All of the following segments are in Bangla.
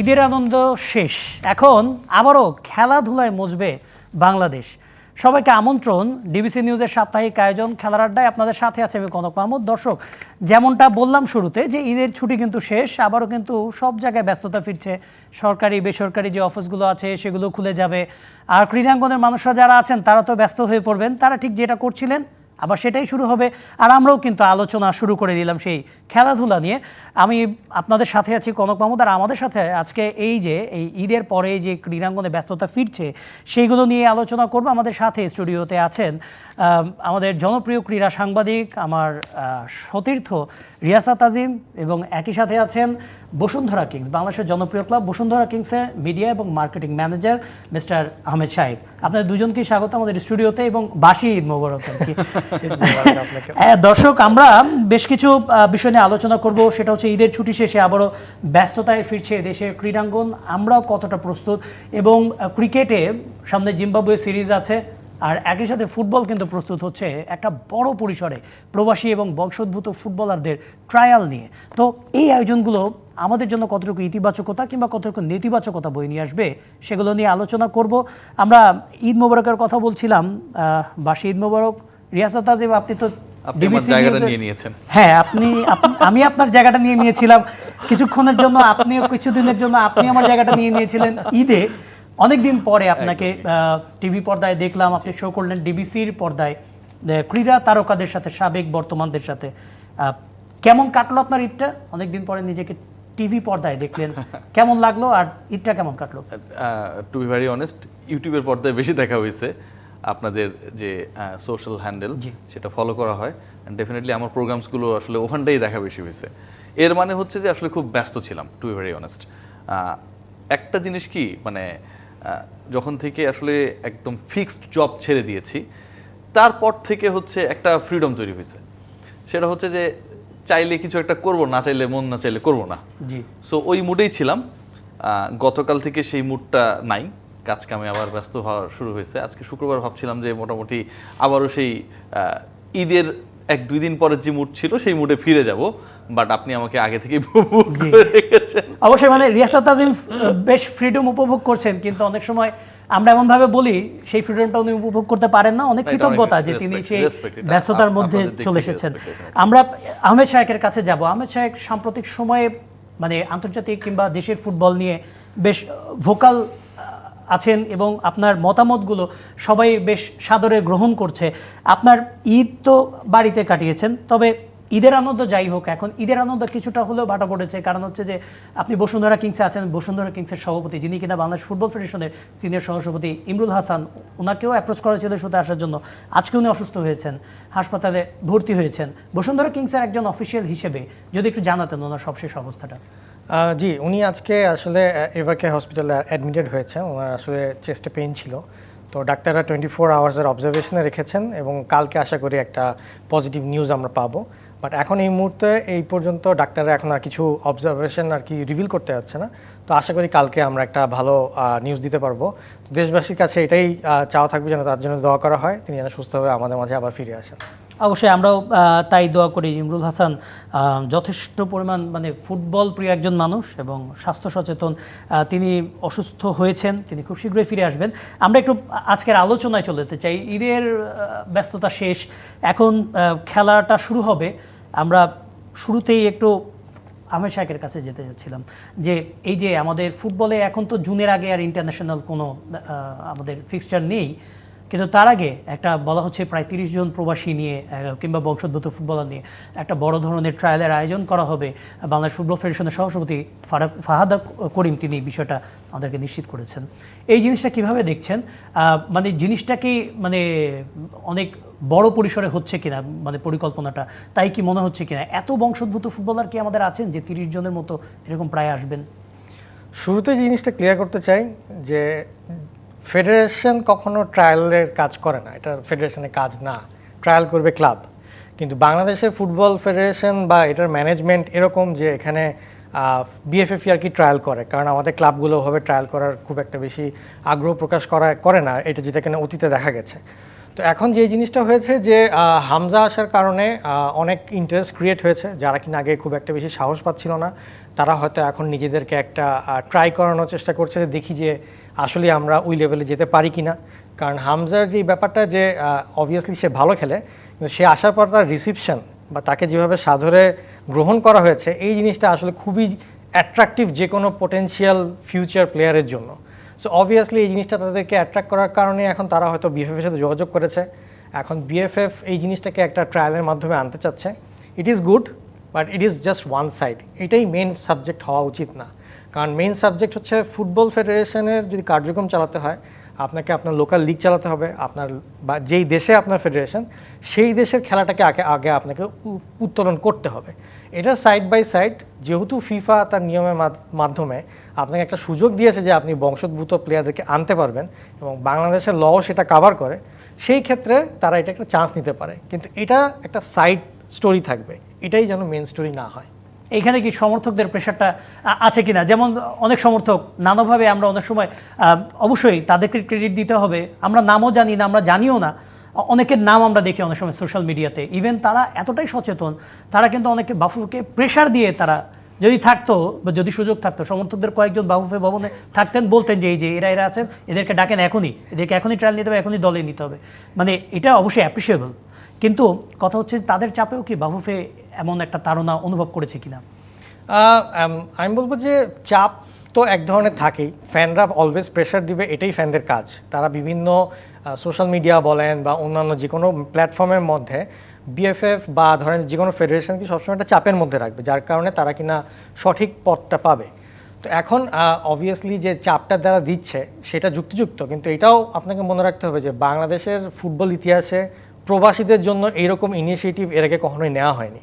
ঈদের আনন্দ শেষ, এখন আবারও খেলাধুলায় মজবে বাংলাদেশ। সবাইকে আমন্ত্রণ ডিবিসি নিউজের সাপ্তাহিক আয়োজন খেলার আড্ডায়। আপনাদের সাথে আছে আমি কনক মাহমুদ। দর্শক, যেমনটা বললাম শুরুতে যে ঈদের ছুটি কিন্তু শেষ, আবারও কিন্তু সব জায়গায় ব্যস্ততা ফিরছে। সরকারি বেসরকারি যে অফিসগুলো আছে সেগুলো খুলে যাবে, আর ক্রীড়াঙ্গনের মানুষরা যারা আছেন তারা তো ব্যস্ত হয়ে পড়বেন। তারা ঠিক যেটা করছিলেন আবার সেটাই শুরু হবে, আর আমরাও কিন্তু আলোচনা শুরু করে দিলাম সেই খেলাধুলা নিয়ে। আমি আপনাদের সাথে আছি কনক মাহমুদ, আর আমাদের সাথে আজকে এই ঈদের পরে যে ক্রীড়াঙ্গনে ব্যস্ততা ফিরছে সেইগুলো নিয়ে আলোচনা করব। আমাদের সাথে স্টুডিওতে আছেন আমাদের জনপ্রিয় ক্রীড়া সাংবাদিক আমার সতীর্থ রিয়াসাত আজিম, এবং একই সাথে আছেন বসুন্ধরা কিংস, বাংলাদেশের জনপ্রিয় ক্লাব বসুন্ধরা কিংসের মিডিয়া এবং মার্কেটিং ম্যানেজার মিস্টার আহমেদ সাহেব। আপনাদের দুজনকেই স্বাগত আমাদের স্টুডিওতে, এবং বাসি ঈদ মোবারক। দর্শক, আমরা বেশ কিছু বিষয় নিয়ে আলোচনা করব। সেটা হচ্ছে ঈদের ছুটি শেষে আবারও ব্যস্ততায় ফিরছে দেশের ক্রীড়াঙ্গন, আমরাও কতটা প্রস্তুত, এবং ক্রিকেটে সামনে জিম্বাবুয়ে সিরিজ আছে, আর একই সাথে ফুটবল কিন্তু প্রস্তুত হচ্ছে একটা বড় পরিসরে প্রবাসী এবং বংশোদ্ভূত ফুটবলারদের ট্রায়াল নিয়ে। তো এই আয়োজনগুলো আমাদের জন্য কতটুকু ইতিবাচকতা কিংবা কতটুকু নেতিবাচকতা বয়ে নিয়ে আসবে সেগুলো নিয়ে আলোচনা করব। আমরা ঈদ মোবারকের কথা বলছিলাম, বাসি ঈদ মোবারক। রিয়াসাত আজিম, আপনি তো হ্যাঁ, আমি আপনার জায়গাটা নিয়ে নিয়েছিলাম কিছুক্ষণের জন্য, আপনিও কিছুদিনের জন্য আপনি আমার জায়গাটা নিয়ে নিয়েছিলেন। ঈদে অনেকদিন পরে আপনাকে টিভি পর্দায় দেখলাম, আপনি শো করলেন ডিবিসির পর্দায় ক্রীড়া তারকাদের সাথে, সাবেক বর্তমানদের সাথে। কেমন কাটলো আপনার ঈদটা? অনেকদিন পরে নিজেকে টিভি পর্দায় দেখলেন, কেমন লাগলো, আর ঈদটা কেমন কাটলো? টু বি ভেরি অনেস্ট, ইউটিউবের পর্দায় বেশি দেখা হয়েছে। আপনাদের যে সোশ্যাল হ্যান্ডেল সেটা ফলো করা হয়, ডেফিনেটলি আমার প্রোগ্রামসগুলো আসলে ওখানটাই দেখা বেশি হয়েছে। এর মানে হচ্ছে যে আসলে খুব ব্যস্ত ছিলাম, টু বি ভেরি অনেস্ট। একটা জিনিস কি, মানে যখন থেকে আসলে একদম ফিক্সড জব ছেড়ে দিয়েছি, তারপর থেকে হচ্ছে একটা ফ্রিডম তৈরি হয়েছে। সেটা হচ্ছে যে চাইলে কিছু একটা করব, না চাইলে মন না চাইলে করব না। সো ওই মুডেই ছিলাম। গতকাল থেকে সেই মুডটা নাই, কাজ কামে আবার ব্যস্ত হওয়া শুরু হয়েছে। আজকে শুক্রবার, ভাবছিলাম যে মোটামুটি আবারও সেই ঈদের 1-2 দিন পরের যে মুড ছিল সেই মুডে ফিরে যাব, বাট আপনি আমাকে আগে থেকেই রেখেছেন। অবশ্যই, মানে রিয়াসাত আজিম বেশ ফ্রিডম উপভোগ করছেন, কিন্তু অনেক সময় আমরা এমন ভাবে বলি সেই ফ্রিডমটা উনি উপভোগ করতে পারেন না। অনেক কৃতজ্ঞতা যে তিনি সেই ব্যস্ততার মধ্যে চলে এসেছেন। আমরা আহমেদ শাহেকের কাছে যাব। আহমেদ শাহেক সাম্প্রতিক সময়ে মানে আন্তর্জাতিক কিংবা দেশের ফুটবল নিয়ে বেশ ভোকাল আছেন, এবং আপনার মতামতগুলো সবাই বেশ সাদরে গ্রহণ করছে। আপনার ঈদ তো বাড়িতে কাটিয়েছেন, তবে ঈদের আনন্দ যাই হোক, এখন ঈদের আনন্দ কিছুটা হলেও ভাটা পড়েছে, কারণ হচ্ছে যে আপনি বসুন্ধরা কিংসে আছেন। বসুন্ধরা কিংসের সভাপতি, যিনি কিনা বাংলাদেশ ফুটবল ফেডারেশনের সিনিয়র সহসভাপতি ইমরুল হাসান, ওনাকেও অ্যাপ্রোচ করা ছিল শুতে আসার জন্য। আজকে উনি অসুস্থ হয়েছেন, হাসপাতালে ভর্তি হয়েছেন। বসুন্ধরা কিংসের একজন অফিসিয়াল হিসেবে যদি একটু জানাতেন ওনার সবশেষ অবস্থাটা। জি, উনি আজকে আসলে এভারকে হসপিটালে অ্যাডমিটেড হয়েছে। ওনার আসলে চেস্টে পেইন ছিল, তো ডাক্তাররা 24 আওয়ার্সের অবজারভেশনে রেখেছেন, এবং কালকে আশা করি একটা পজিটিভ নিউজ আমরা পাবো। বাট এখন এই মুহূর্তে এই পর্যন্ত ডাক্তাররা এখন আর কিছু অবজারভেশন আর কি রিভিল করতে যাচ্ছে না। তো আশা করি কালকে আমরা একটা ভালো নিউজ দিতে পারবো। তো দেশবাসীর কাছে এটাই চাওয়া থাকবে যেন তার জন্য দোয়া করা হয়, তিনি যেন সুস্থভাবে আমাদের মাঝে আবার ফিরে আসেন। অবশ্যই আমরাও তাই দোয়া করি। ইমরুল হাসান যথেষ্ট পরিমাণ মানে ফুটবল প্রিয় একজন মানুষ এবং স্বাস্থ্য সচেতন। তিনি অসুস্থ হয়েছেন, তিনি খুব শীঘ্রই ফিরে আসবেন। আমরা একটু আজকের আলোচনায় চলে যেতে চাই। ঈদের ব্যস্ততা শেষ, এখন খেলাটা শুরু হবে। আমরা শুরুতেই একটু আহমেদ শাহেকের কাছে যেতে যাচ্ছিলাম, যে এই যে আমাদের ফুটবলে এখন তো জুনের আগে আর ইন্টারন্যাশনাল কোনো আমাদের ফিক্সচার নেই, কিন্তু তার আগে একটা বলা হচ্ছে প্রায় 30 জন প্রবাসী নিয়ে কিংবা বংশোদ্ভূত ফুটবলার নিয়ে একটা বড় ধরনের ট্রায়ালের আয়োজন করা হবে। বাংলাদেশ ফুটবল ফেডারেশনের সহসভাপতি ফাহাদা করিম তিনি বিষয়টা আমাদেরকে নিশ্চিত করেছেন। এই জিনিসটা কিভাবে দেখছেন? মানে জিনিসটা কি মানে অনেক বড় পরিসরে হচ্ছে কিনা, মানে পরিকল্পনাটা তাই কি মনে হচ্ছে কিনা? এত বংশোদ্ভূত ফুটবলার কি আমাদের আছেন যে 30 জনের মতো এরকম প্রায় আসবেন? শুরুতে জিনিসটা ক্লিয়ার করতে চাই যে ফেডারেশন কখনো ট্রায়ালের কাজ করে না, এটা ফেডারেশনের কাজ না। ট্রায়াল করবে ক্লাব। কিন্তু বাংলাদেশের ফুটবল ফেডারেশন বা এটার ম্যানেজমেন্ট এরকম যে এখানে বিএফএফ আর কি ট্রায়াল করে, কারণ আমাদের ক্লাবগুলো ওভাবে ট্রায়াল করার খুব একটা বেশি আগ্রহ প্রকাশ করে না, এটা যেটা কিনা অতীতে দেখা গেছে। তো এখন যে জিনিসটা হয়েছে যে হামজা আসার কারণে অনেক ইন্টারেস্ট ক্রিয়েট হয়েছে, যারা কিনা আগে খুব একটা বেশি সাহস পাচ্ছিল না তারা হয়তো এখন নিজেদেরকে একটা ট্রাই করানোর চেষ্টা করছে যে দেখি যে আসলে আমরা ওই লেভেলে যেতে পারি কিনা। কারণ হামজার যে ব্যাপারটা যে অবভিয়াসলি সে ভালো খেলে, কিন্তু সে আসার পর তার রিসিপশন বা তাকে যেভাবে সাদরে গ্রহণ করা হয়েছে এই জিনিসটা আসলে খুবই অ্যাট্রাকটিভ যে কোনো পোটেনশিয়াল ফিউচার প্লেয়ারের জন্য। সো অবভিয়াসলি এই জিনিসটা তাদেরকে অ্যাট্রাক্ট করার কারণে এখন তারা হয়তো বিএফএফের সাথে যোগাযোগ করেছে। এখন বিএফএফ এই জিনিসটাকে একটা ট্রায়ালের মাধ্যমে আনতে চাচ্ছে। It is good, but it is just one side. এটাই মেইন সাবজেক্ট হওয়া উচিত না। কারণ মেইন সাবজেক্ট হচ্ছে ফুটবল ফেডারেশনের যদি কার্যক্রম চালাতে হয় আপনাকে আপনার লোকাল লিগ চালাতে হবে, আপনার বা যেই দেশে আপনার ফেডারেশন সেই দেশের খেলাটাকে আগে আপনাকে উত্তোলন করতে হবে। এটা সাইড বাই সাইড, যেহেতু ফিফা তার নিয়মের মাধ্যমে আপনাকে একটা সুযোগ দিয়েছে যে আপনি বংশোদ্ভূত প্লেয়ারদেরকে আনতে পারবেন এবং বাংলাদেশের লও সেটা কাভার করে, সেই ক্ষেত্রে তারা এটা একটা চান্স নিতে পারে। কিন্তু এটা একটা সাইড স্টোরি থাকবে, এটাই যেন মেন স্টোরি না হয়। এইখানে কি সমর্থকদের প্রেশারটা আছে কিনা? যেমন অনেক সমর্থক নানাভাবে, আমরা অনেক সময় অবশ্যই তাদেরকে ক্রেডিট দিতে হবে, আমরা নামও জানি না, আমরা জানিও না, অনেকের নাম আমরা দেখি অনেক সময় সোশ্যাল মিডিয়াতে, ইভেন তারা এতটাই সচেতন, তারা কিন্তু অনেকে বাফুফেকে প্রেশার দিয়ে, তারা যদি থাকতো বা যদি সুযোগ থাকতো, সমর্থকদের কয়েকজন বাফুফে ভবনে থাকতেন, বলতেন যে এই যে এরা আছেন, এদেরকে ডাকেন এখনই, এদেরকে এখনই ট্রায়াল নিতে হবে, এখনই দলে নিতে হবে। মানে এটা অবশ্যই অ্যাপ্রিসিয়েবল, কিন্তু কথা হচ্ছে তাদের চাপেও কি বাফুফে এমন একটা তাড়না অনুভব করেছে কিনা? আমি বলবো যে চাপ তো এক ধরনের থাকেই, ফ্যানরা অলওয়েজ প্রেশার দিবে, এটাই ফ্যানদের কাজ। তারা বিভিন্ন সোশ্যাল মিডিয়া বলেন বা অন্যান্য যে কোনো প্ল্যাটফর্মের মধ্যে বিএফএফ বা ধরেন যে কোনো ফেডারেশনকে সবসময় একটা চাপের মধ্যে রাখবে, যার কারণে তারা কিনা সঠিক পথটা পাবে। তো এখন অবভিয়াসলি যে চাপটা দ্বারা দিচ্ছে সেটা যুক্তিযুক্ত, কিন্তু এটাও আপনাকে মনে রাখতে হবে যে বাংলাদেশের ফুটবল ইতিহাসে প্রবাসীদের জন্য এইরকম ইনিশিয়েটিভ এর আগে কখনোই নেওয়া হয়নি।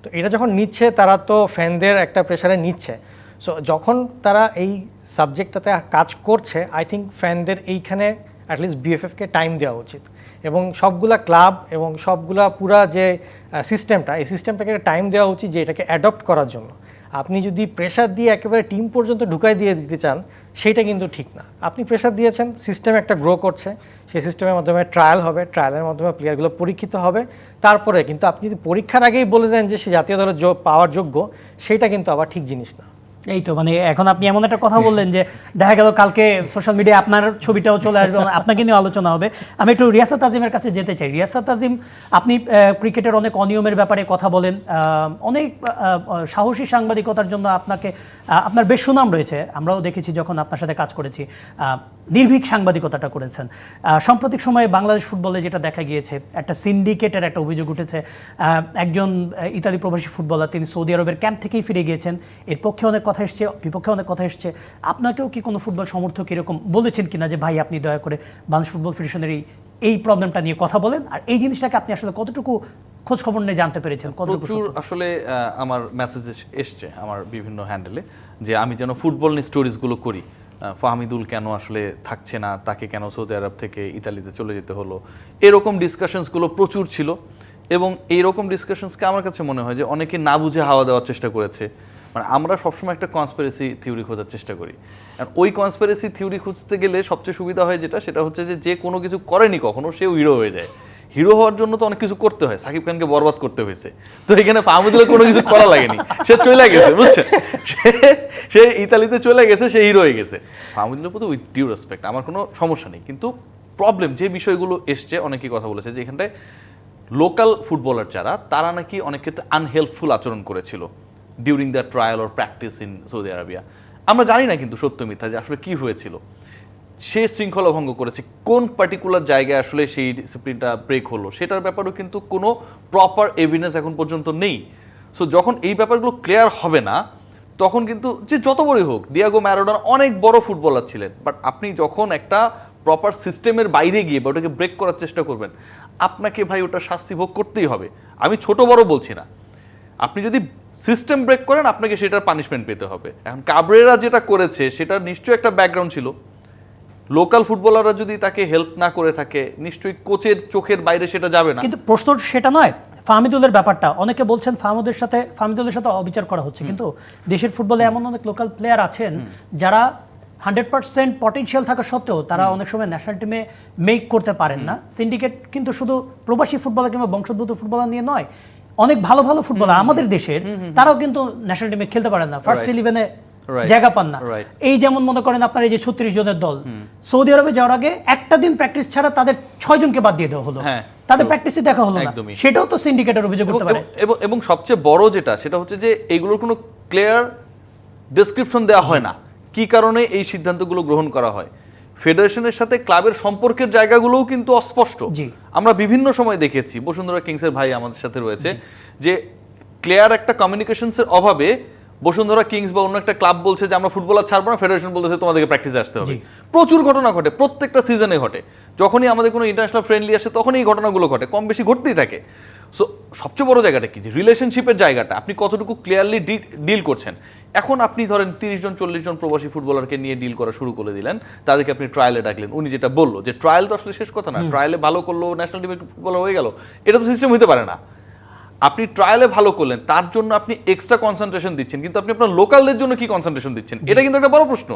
তো এটা যখন নিচ্ছে তারা তো ফ্যানদের একটা প্রেশারে নিচ্ছে। সো যখন তারা এই সাবজেক্টটাতে কাজ করছে, আই থিঙ্ক ফ্যানদের এইখানে অ্যাটলিস্ট বিএফএফকে টাইম দেওয়া উচিত এবং সবগুলা ক্লাব এবং সবগুলা পুরা যে সিস্টেমটা, এই সিস্টেমটাকে টাইম দেওয়া উচিত যে এটাকে অ্যাডপ্ট করার জন্য। আপনি যদি প্রেশার দিয়ে একেবারে টিম পর্যন্ত ঢুকাই দিয়ে দিতে চান সেইটা কিন্তু ঠিক না। আপনি প্রেশার দিয়েছেন, সিস্টেম একটা গ্রো করছে, সেই সিস্টেমের মাধ্যমে ট্রায়াল হবে, ট্রায়ালের মাধ্যমে প্লেয়ারগুলো পরীক্ষিত হবে, তারপরে কিন্তু আপনি যদি পরীক্ষার আগেই বলে দেন যে সে জাতীয় দলের পাওয়ার যোগ্য, সেইটা কিন্তু আবার ঠিক জিনিস না। এই তো মানে এখন আপনি এমন একটা কথা বললেন যে দেখা গেল কালকে সোশ্যাল মিডিয়ায় আপনার ছবিটাও চলে আসবে, আপনাকে নিয়ে আলোচনা হবে। আমি একটু রিয়াসাত আজিমের কাছে যেতে চাই। রিয়াসাত আজিম, আপনি ক্রিকেটের অনেক অনিয়মের ব্যাপারে কথা বলেন, অনেক সাহসী সাংবাদিকতার জন্য আপনার বেশ সুনাম রয়েছে, আমরাও দেখেছি যখন আপনার সাথে কাজ করেছি, নির্ভীক সাংবাদিকতাটা করেছেন। সাম্প্রতিক সময়ে বাংলাদেশ ফুটবলে যেটা দেখা গিয়েছে, একটা সিন্ডিকেটের একটা অভিযোগ উঠেছে। একজন ইতালি প্রবাসী ফুটবলার, তিনি সৌদি আরবের ক্যাম্প থেকেই ফিরে গিয়েছেন, এর পক্ষে অনেক কথা এসছে, বিপক্ষে অনেক কথা এসছে। আপনাকেও কি কোনো ফুটবল সমর্থক এরকম বলেছেন কিনা যে ভাই আপনি দয়া করে বাংলাদেশ ফুটবল ফেডারেশনের এই প্রবলেমটা নিয়ে কথা বলেন, আর এই জিনিসটাকে আপনি আসলে কতটুকু খোঁজ খবর নিয়ে জানতে পেরেছেন? প্রচুর আসলে আমার মেসেজ এসছে আমার বিভিন্ন হ্যান্ডেলে যে আমি যেন ফুটবল নিয়ে স্টোরিজগুলো করি। ফাহমিদুল কেন আসলে থাকছে না, তাকে কেন সৌদি আরব থেকে ইতালিতে চলে যেতে হলো, এরকম ডিসকাশনসগুলো প্রচুর ছিল। এবং এইরকম ডিসকাশনসকে আমার কাছে মনে হয় যে অনেকে না বুঝে হাওয়া দেওয়ার চেষ্টা করেছে। মানে আমরা সবসময় একটা কনস্পিরেসি থিওরি খোঁজার চেষ্টা করি, আর ওই কনস্পিরেসি থিওরি খুঁজতে গেলে সবচেয়ে সুবিধা হয় সেটা হচ্ছে যে কোনো কিছু করেনি কখনো সেও হিরো হয়ে যায়। হিরো হওয়ার জন্য তো অনেক কিছু করতে হয়, সাকিব খানকে বরবাদ করতে হয়েছে, তো এখানে ফাহমিদুলের কোনো কিছু করা লাগেনি, সে চলে গেছে, বুঝছেন, সে ইতালিতে চলে গেছে, সে হিরো হয়ে গেছে। ফাহমিদুলের প্রতি উইথ ডিউ রেসপেক্ট, আমার কোনো সমস্যা নেই, কিন্তু প্রবলেম যে বিষয়গুলো এসছে, অনেকেই কথা বলেছে যে এখানটায় লোকাল ফুটবলার যারা, তারা নাকি অনেক ক্ষেত্রে আনহেল্পফুল আচরণ করেছিল during the trial or practice in Saudi Arabia. আমরা জানি না কিন্তু সত্য মিথ্যা যে আসলে কি হয়েছিল, সে শৃঙ্খলা ভঙ্গ করেছে, কোন পার্টিকুলার জায়গায় আসলে সেই ডিসিপ্লিনটা ব্রেক হলো সেটার ব্যাপারেও কিন্তু কোনো প্রপার এভিডেন্স এখন পর্যন্ত নেই। সো যখন এই ব্যাপারগুলো ক্লিয়ার হবে না, তখন কিন্তু যে যত বড়ই হোক, ডিয়াগো ম্যারাডোনা অনেক বড় ফুটবলার ছিলেন, বাট আপনি যখন একটা প্রপার সিস্টেমের বাইরে গিয়ে বা ওটাকে ব্রেক করার চেষ্টা করবেন, আপনাকে ভাই ওটা শাস্তি ভোগ করতেই হবে। আমি ছোট বড় বলছি না, আপনি যদি সিস্টেম ব্রেক করেন আপনাকে সেটার পানিশমেন্ট পেতে হবে। এখন কাবরেরা যেটা করেছে সেটার নিশ্চয়ই একটা ব্যাকগ্রাউন্ড ছিল, লোকাল ফুটবলাররা যদি তাকে হেল্প না করে থাকে নিশ্চয়ই কোচের চোখের বাইরে সেটা যাবে না। কিন্তু প্রশ্ন সেটা নয়, ফাহমিদুলের ব্যাপারটা অনেকে বলছেন ফাহমিদুলের সাথে অবিচার করা হচ্ছে, কিন্তু দেশের ফুটবলে এমন অনেক লোকাল প্লেয়ার আছেন যারা 100% পটেনশিয়াল থাকা সত্ত্বেও তারা অনেক সময় ন্যাশনাল টিমে মেক করতে পারেন না। সিন্ডিকেট কিন্তু শুধু প্রবাসী ফুটবলার কিংবা বংশোদ্ভূত ফুটবলার নিয়ে নয়, অনেক ভালো ভালো ফুটবলার আমাদের দেশের তারাও কিন্তু ন্যাশনাল টিমে খেলতে পারেন না, ফার্স্ট ইলেভেনে জায়গা পান না। এই যেমন মনে করেন আপনার এই যে 36 জনের দল সৌদি আরবে যাওয়ার আগে একটা দিন প্র্যাকটিস ছাড়া তাদের 6 জনকে বাদ দিয়ে দেওয়া হলো, তাদের প্র্যাকটিসে দেখা হলো না, সেটাও তো সিন্ডিকেটের অভিযোগ করতে পারে। এবং সবচেয়ে বড় যেটা সেটা হচ্ছে যে এগুলোর কোনো ক্লিয়ার ডেসক্রিপশন দেওয়া হয় না কি কারণে এই সিদ্ধান্তগুলো গ্রহণ করা হয়। ফেডারেশনের সাথে ক্লাবের সম্পর্কের জায়গাগুলোও কিন্তু অস্পষ্ট। আমরা বিভিন্ন সময় দেখেছি, বসুন্ধরা কিংসের ভাই আমাদের সাথে রয়েছে, যে ক্লিয়ার একটা কমিউনিকেশনসের অভাবে বসুন্ধরা কিংস বা অন্য একটা ক্লাব বলছে যে আমরা ফুটবলার ছাড়বো না, ফেডারেশন বলতেছে তোমাদেরকে প্র্যাকটিসে আসতে হবে। প্রচুর ঘটনা ঘটে, প্রত্যেকটা সিজনে ঘটে, যখনই আমাদের কোনো ইন্টারন্যাশনাল ফ্রেন্ডলি আসে তখনই এই ঘটনাগুলো ঘটে, কম বেশি ঘটতেই থাকে। সো সবচেয়ে বড় জায়গাটা কি, যে রিলেশনশিপের জায়গাটা আপনি কতটুকু ক্লিয়ারলি ডিল করছেন। এখন আপনি ধরেন 30 জন 40 জন প্রবাসী ফুটবলারকে নিয়ে ডিল করা শুরু করে দিলেন, তাদেরকে আপনি ট্রায়ালে ডাকলেন। উনি যেটা বললো যে ট্রায়াল তো আসলে শেষ কথা না, ট্রায়ালে ভালো করলো ন্যাশনাল টিমের ফুটবলার হয়ে গেল, এটা তো সিস্টেম হতে পারে না। আপনি ট্রায়ালে ভালো করলেন, তার জন্য আপনি এক্সট্রা কনসেন্ট্রেশন দিচ্ছেন, কিন্তু আপনি আপনার লোকালদের জন্য কি কনসেন্ট্রেশন দিচ্ছেন, এটা কিন্তু একটা বড় প্রশ্ন।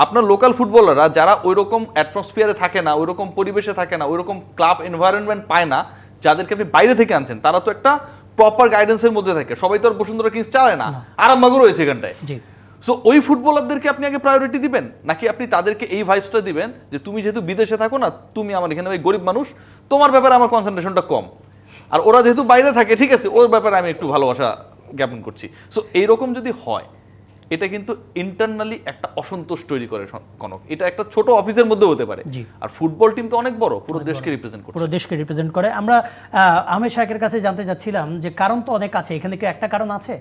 আপনার লোকাল ফুটবলাররা যারা ওইরকম অ্যাটমসফিয়ারে থাকে না, ওইরকম পরিবেশে থাকে না, ওইরকম ক্লাব এনভায়রনমেন্ট পায় না, যাদেরকে আপনি বাইরে থেকে আনছেন, তারা তো একটা প্রপার গাইডেন্সের মধ্যে থাকে। সবাই তো আর বসুন্ধরা কিংস চালায় না, আরামবাগও রয়েছে এখানটায়। সো ওই ফুটবলারদেরকে আপনি আগে প্রায়োরিটি দিবেন, নাকি আপনি তাদেরকে এই ভাইবসটা দিবেন যে তুমি যেহেতু বিদেশে থাকো না, তুমি আমার এখানে ভাই গরিব মানুষ, তোমার ব্যাপারে আমার কনসেন্ট্রেশনটা কম, আর ওরা যেহেতু বাইরে থাকে ঠিক আছে ওর ব্যাপারে আমি একটু ভালোবাসা জ্ঞাপন করছি। সো এইরকম যদি হয়, এটা কিন্তু ইন্টারনালি একটা অসন্তোষ তৈরি করে কনক। এটা একটা ছোট অফিসের মধ্যে হতে পারে, আর ফুটবল টিম তো অনেক বড়, পুরো দেশকে রিপ্রেজেন্ট করে, পুরো দেশকে রিপ্রেজেন্ট করে। আমরা আহমেদ শাহের কাছে জানতে চাচ্ছিলাম যে কারণ তো অনেক আছে, এখানে কি একটা কারণ আছে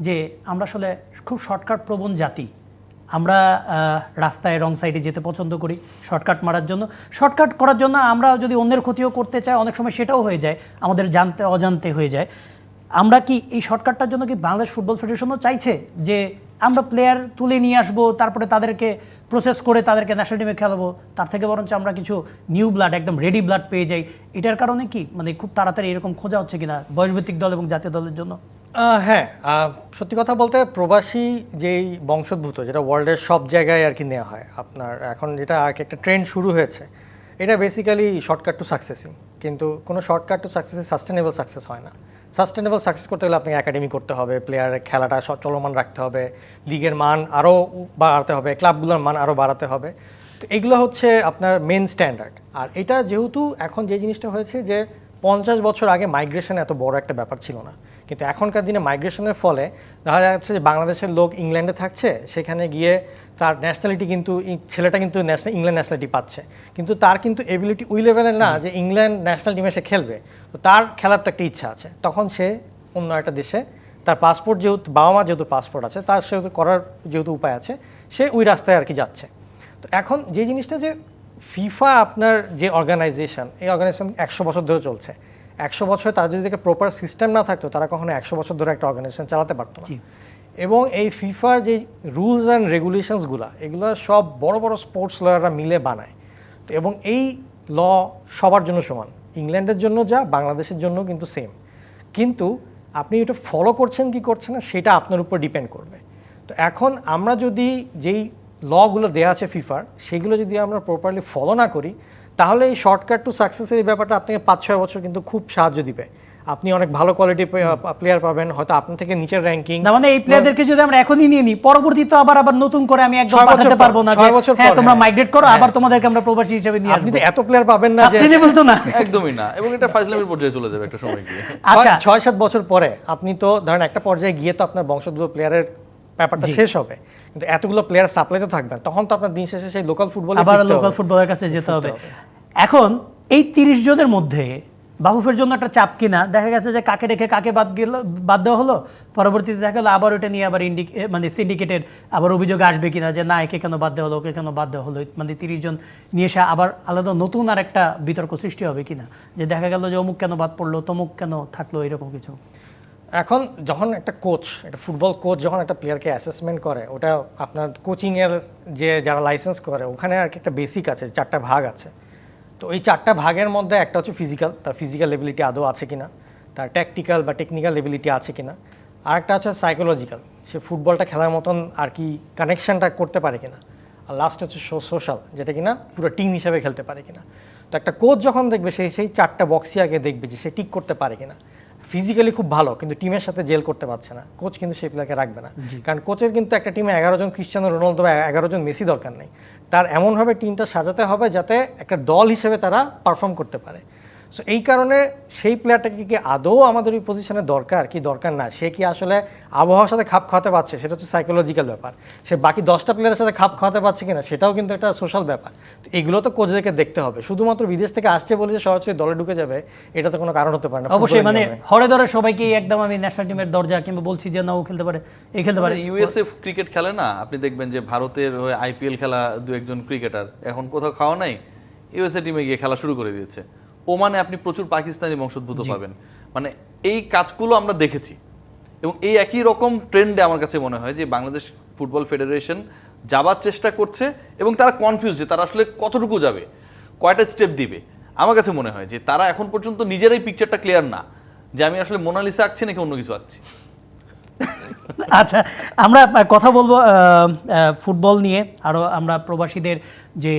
যে আমরা আসলে খুব শর্টকাট প্রবণ জাতি, আমরা রাস্তায় রং সাইডে যেতে পছন্দ করি শর্টকাট মারার জন্য, শর্টকাট করার জন্য আমরা যদি অন্যের ক্ষতিও করতে চাই অনেক সময় সেটাও হয়ে যায়, আমাদের জানতে অজান্তে হয়ে যায়। আমরা কি এই শর্টকাটটার জন্য কি বাংলাদেশ ফুটবল ফেডারেশনও চাইছে যে আমরা প্লেয়ার তুলে নিয়ে আসবো, তারপরে তাদেরকে প্রসেস করে তাদেরকে ন্যাশনাল টিমে খেলাবো, তার থেকে বরঞ্চ আমরা কিছু নিউ ব্লাড, একদম রেডি ব্লাড পেয়ে যাই? এটার কারণে কি মানে খুব তাড়াতাড়ি এরকম খোঁজা হচ্ছে কিনা বয়সভিত্তিক দল এবং জাতীয় দলের জন্য? হ্যাঁ, সত্যি কথা বলতে প্রবাসী যেই বংশোদ্ভূত, যেটা ওয়ার্ল্ডের সব জায়গায় আর কি নেওয়া হয়, আপনার এখন যেটা আর কি একটা ট্রেন্ড শুরু হয়েছে, এটা বেসিক্যালি শর্টকাট টু সাকসেসিং। কিন্তু কোনো শর্টকাট টু সাকসেসে সাস্টেনেবল সাকসেস হয় না। সাস্টেনেবল সাকসেস করতে গেলে আপনাকে একাডেমি করতে হবে, প্লেয়ারের খেলাটা চলমান রাখতে হবে, লিগের মান আরও বাড়াতে হবে, ক্লাবগুলোর মান আরও বাড়াতে হবে। তো এগুলো হচ্ছে আপনার মেন স্ট্যান্ডার্ড। আর এটা যেহেতু এখন যে জিনিসটা হয়েছে যে 50 বছর আগে মাইগ্রেশন এত বড় একটা ব্যাপার ছিল না, কিন্তু এখনকার দিনে মাইগ্রেশনের ফলে দেখা যাচ্ছে যে বাংলাদেশের লোক ইংল্যান্ডে থাকছে, সেখানে গিয়ে তার ন্যাশনালিটি কিন্তু ছেলেটা কিন্তু ইংল্যান্ড ন্যাশনালিটি পাচ্ছে, কিন্তু তার কিন্তু এবিলিটি ওই লেভেলের না যে ইংল্যান্ড ন্যাশনাল টিমে সে খেলবে। তো তার খেলার তো একটা ইচ্ছা আছে, তখন সে অন্য একটা দেশে তার পাসপোর্ট যেহেতু বাবা মা যেহেতু পাসপোর্ট আছে, তার সেহেতু করার যেহেতু উপায় আছে, সে ওই রাস্তায় আর কি যাচ্ছে। তো এখন যে জিনিসটা যে ফিফা আপনার যে অর্গানাইজেশন, এই অর্গানাইজেশন 100 বছর ধরে চলছে। 100 বছরে তার যদি একটা প্রপার সিস্টেম না থাকতো, তারা কখনো 100 বছর ধরে একটা অর্গানাইজেশন চালাতে পারতো না। এবং এই ফিফার যে রুলস অ্যান্ড রেগুলেশনসগুলো, এগুলো সব বড় বড় স্পোর্টস লয়াররা মিলে বানায়। তো এবং এই ল সবার জন্য সমান, ইংল্যান্ডের জন্য যা বাংলাদেশের জন্য কিন্তু সেম। কিন্তু আপনি এটা ফলো করছেন কি করছেন না সেটা আপনার উপর ডিপেন্ড করবে। তো এখন আমরা যদি যেই লগুলো দেওয়া আছে ফিফার, সেগুলো যদি আমরা প্রপারলি ফলো না করি, তাহলে এই শর্টকাট টু সাকসেসের এই ব্যাপারটা আপনাকে 5-6 বছর কিন্তু খুব সাহায্য দিবে। আপনি অনেক ভালো কোয়ালিটি প্লেয়ার পাবেন, হয়তো আপনার থেকে নিচের র্যাঙ্কিং। না মানে এই প্লেয়ারদেরকে যদি আমরা এখনই নিয়ে নিই, পরবর্তীতে আবার নতুন করে আমি একদম পাঠাতে পারবো না, হ্যাঁ তোমরা মাইগ্রেট করো, আবার তোমাদেরকে আমরা প্রবাসী হিসেবে নিয়ে আসব। আপনি তো এত প্লেয়ার পাবেন না, সাস্টেনেবল তো না, একদমই না, এবং এটা ফাইজলামির পর্যায়ে চলে যাবে একটা সময় গিয়ে। আচ্ছা 6-7 বছর পরে আপনি তো ধরেন একটা পর্যায়ে গিয়ে তো আপনার বংশোদ্ভূত প্লেয়ারের ব্যাপারটা শেষ হবে, কিন্তু এতগুলো প্লেয়ার সাপ্লাই তো থাকবেন, তখন তো আপনার দিন শেষে সেই লোকাল ফুটবলে আবার লোকাল ফুটবলের কাছে যেতে হবে। এখন এই 30 জনের মধ্যে বাফুফের জন্য একটা চাপ কিনা, দেখা গেছে যে কাকে রেখে কাকে বাদ দেওয়া হলো, পরবর্তীতে দেখা গেলো আবার ওটা নিয়ে আবার মানে সিন্ডিকেটের আবার অভিযোগ আসবে কিনা যে না একে কেন বাদ দেওয়া হলো, ওকে কেন বাদ দেওয়া হলো, মানে 30 জন নিয়ে এসে আবার আলাদা নতুন আর একটা বিতর্ক সৃষ্টি হবে কিনা, যে দেখা গেল যে অমুক কেন বাদ পড়লো, তমুক কেন থাকলো, এরকম কিছু। এখন যখন একটা কোচ, একটা ফুটবল কোচ যখন একটা প্লেয়ারকে অ্যাসেসমেন্ট করে, ওটা আপনার কোচিংয়ের যে যারা লাইসেন্স করে ওখানে আর কি একটা বেসিক আছে, 4টা ভাগ আছে। তো এই 4টা ভাগের মধ্যে একটা হচ্ছে ফিজিক্যাল, তার ফিজিক্যাল এবিলিটি আদৌ আছে কিনা, তার ট্যাকটিক্যাল বা টেকনিক্যাল এবিলিটি আছে কিনা, আর একটা হচ্ছে সাইকোলজিক্যাল, সে ফুটবলটা খেলার মতন আর কি কানেকশনটা করতে পারে কিনা, আর লাস্ট হচ্ছে সোশ্যাল, যেটা কিনা পুরো টিম হিসেবে খেলতে পারে কিনা। তো একটা কোচ যখন দেখবে সেই 4টা বক্সই আগে দেখবে যে সে ঠিক করতে পারে কিনা। ফিজিক্যালি খুব ভালো কিন্তু টিমের সাথে জেল করতে পারছে না, কোচ কিন্তু সেই প্লেয়ারকে রাখবে না। কারণ কোচের কিন্তু একটা টিমে 11 জন ক্রিশ্চিয়ানো রোনালদো বা 11 জন মেসি দরকার নেই, তার এমনভাবে টিমটা সাজাতে হবে যাতে একটা দল হিসেবে তারা পারফর্ম করতে পারে। সো এই কারণে সেই প্লেয়ারটাকে কি আদৌ আমাদের ওই পজিশনে দরকার কি দরকার না, সে কি আসলে আবহাওয়ার সাথে খাপ খাওয়াতে পারছে, সেটা হচ্ছে সাইকোলজিক্যাল ব্যাপার। সে বাকি 10টা প্লেয়ারের সাথে খাপ খাওয়াতে পারছে কিনা, সেটাও কিন্তু একটা সোশ্যাল ব্যাপার। তো এগুলো তো কোচদেরকে দেখতে হবে। শুধুমাত্র বিদেশ থেকে আসছে বলে যে সরাসরি দলে ঢুকে যাবে, এটা তো কোনো কারণ হতে পারে না। অবশ্যই মানে হরে ধরে সবাইকে একদম আমি ন্যাশনাল টিমের দরজা কিংবা বলছি যে না ও খেলতে পারে, এই খেলতে পারে। ইউএসএ ক্রিকেট খেলে না, আপনি দেখবেন যে ভারতের হয়ে আইপিএল খেলা 2-1 ক্রিকেটার এখন কোথাও খাওয়া নাই, ইউএসএ টিমে গিয়ে খেলা শুরু করে দিয়েছে। ওমানে আপনি প্রচুর পাকিস্তানি বংশোদ্ভূত পাবেন। মানে এই কাজগুলো আমরা দেখেছি এবং এই একই রকম ট্রেন্ডে আমার কাছে মনে হয় যে বাংলাদেশ ফুটবল ফেডারেশন যাবার চেষ্টা করছে এবং তারা কনফিউজ যে তারা আসলে কতটুকু যাবে, কয়টা স্টেপ দিবে। আমার কাছে মনে হয় যে তারা এখন পর্যন্ত নিজেরাই পিকচারটা ক্লিয়ার না যে আমি আসলে মোনালিসা আঁকছি নাকি অন্য কিছু আঁকছি। আচ্ছা, আমরা কথা বলবো ফুটবল নিয়ে, আরও আমরা প্রবাসীদের যে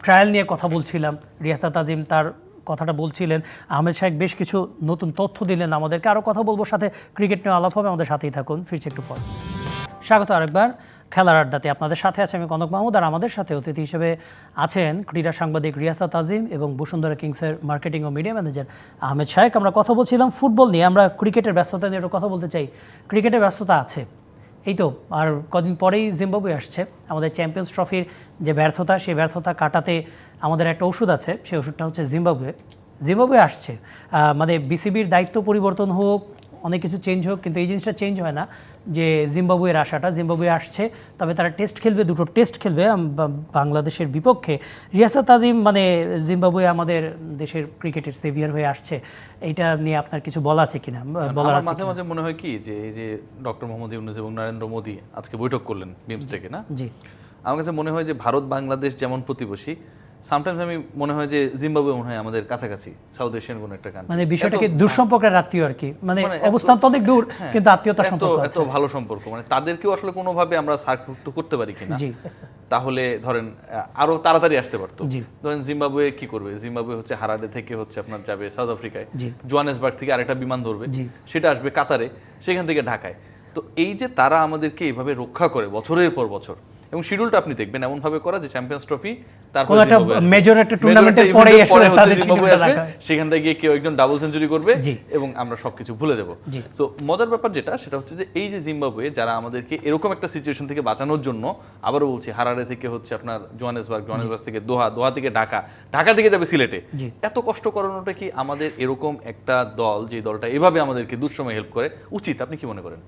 ট্রায়াল নিয়ে কথা বলছিলাম, রিয়াসাত তাজিম তার কথাটা বলছিলেন, আহমেদ শাহেক বেশ কিছু নতুন তথ্য দিলেন আমাদেরকে। আরও কথা বলবো, সাথে ক্রিকেট নিয়ে আলাপ হবে, আমাদের সাথেই থাকুন, ফিরছে একটু পর। স্বাগত আরেকবার খেলার আড্ডাতে। আপনাদের সাথে আছে আমি কনক মাহমুদ, আর আমাদের সাথে অতিথি হিসেবে আছেন ক্রীড়া সাংবাদিক রিয়াসাত তাজিম এবং বসুন্ধরা কিংসের মার্কেটিং ও মিডিয়া ম্যানেজার আহমেদ শাহেক। আমরা কথা বলছিলাম ফুটবল নিয়ে, আমরা ক্রিকেটের ব্যস্ততা নিয়ে একটু কথা বলতে চাই। ক্রিকেটের ব্যস্ততা আছে, এই তো আর কদিন পরেই জিম্বাবুয়ে আসছে। আমাদের চ্যাম্পিয়ন্স ট্রফির যে ব্যর্থতা, সেই ব্যর্থতা কাটাতে আমাদের একটা ওষুধ আছে, সেই ওষুধটা হচ্ছে জিম্বাবুয়ে আসছে। মানে বিসিবির দায়িত্ব পরিবর্তন হোক, অনেক কিছু চেঞ্জ হোক, কিন্তু এই জিনিসটা চেঞ্জ হয় না যে জিম্বাবুয়ের আশাটা। জিম্বাবুয়ে আসছে, তবে তারা টেস্ট খেলবে, 2টো টেস্ট খেলবে বাংলাদেশের বিপক্ষে। রিয়াসাত তাজিম, মানে জিম্বাবুয়ে আমাদের দেশের ক্রিকেটের সেভিয়ার হয়ে আসছে, এইটা নিয়ে আপনার কিছু বলা আছে কিনা? বলার আছে মাঝে মাঝে মনে হয় কি যে এই যে ডক্টর মোহাম্মদ ইউনূস এবং নরেন্দ্র মোদী আজকে বৈঠক করলেন বিমস্টেকে, না? জি, আমার কাছে মনে হয় যে ভারত বাংলাদেশ যেমন প্রতিবেশী, সামটাইমস আমি মনে হয় যে জিম্বাবুয়ে মনে হয় আমাদের কাছাকাছি সাউথ এশিয়ান কোন একটা কান্ট্রি। মানে বিষয়টাকে দূরসম্পর্কের আত্মীয় আর কি, মানে অবস্থান তো অনেক দূর কিন্তু আত্মীয়তার সম্পর্ক আছে। এত ভালো সম্পর্ক, মানে তাদেরকেও আসলে কোনোভাবে আমরা সার্কভুক্ত করতে পারি কিনা, জি, তাহলে ধরেন আরো তাড়াতাড়ি আসতে পারতো। জি, ধরেন জিম্বাবুয়ে কি করবে, জিম্বাবুয়ে হচ্ছে হারারে থেকে হচ্ছে আপনার যাবে সাউথ আফ্রিকায়, জি, জোহানেসবার্গ থেকে আরেকটা বিমান ধরবে, জি, সেটা আসবে কাতারে, সেখান থেকে ঢাকায়। তো এই যে তারা আমাদেরকে এইভাবে রক্ষা করে বছরের পর বছর, এবং শিডিউলটা আপনি দেখবেন এমন ভাবে করা যে চ্যাম্পিয়ন্স ট্রফি, তারপর একটা মেজর একটা টুর্নামেন্টের পরেই আসলে তাদের জিম্বাবুয়ে আসবে, সেখান থেকে গিয়ে কেউ একজন ডাবল সেঞ্চুরি করবে জি, এবং আমরা সবকিছু ভুলে দেব। জি। তো মজার ব্যাপার যেটা, সেটা হচ্ছে যে এই যে জিম্বাবুয়ে যারা আমাদেরকে এরকম একটা সিচুয়েশন থেকে বাঁচানোর জন্য, আবারও বলছি হারারে থেকে হচ্ছে আপনার জোহানেসবার্গ থেকে দোহা, দোহা থেকে ঢাকা, ঢাকা থেকে যাবে সিলেটে, জি। এত কষ্ট করানোটা কি আমাদের এরকম একটা দল, যে দলটা এভাবে আমাদেরকে দুঃসময় হেল্প করে, উচিত? আপনি কি মনে করেন?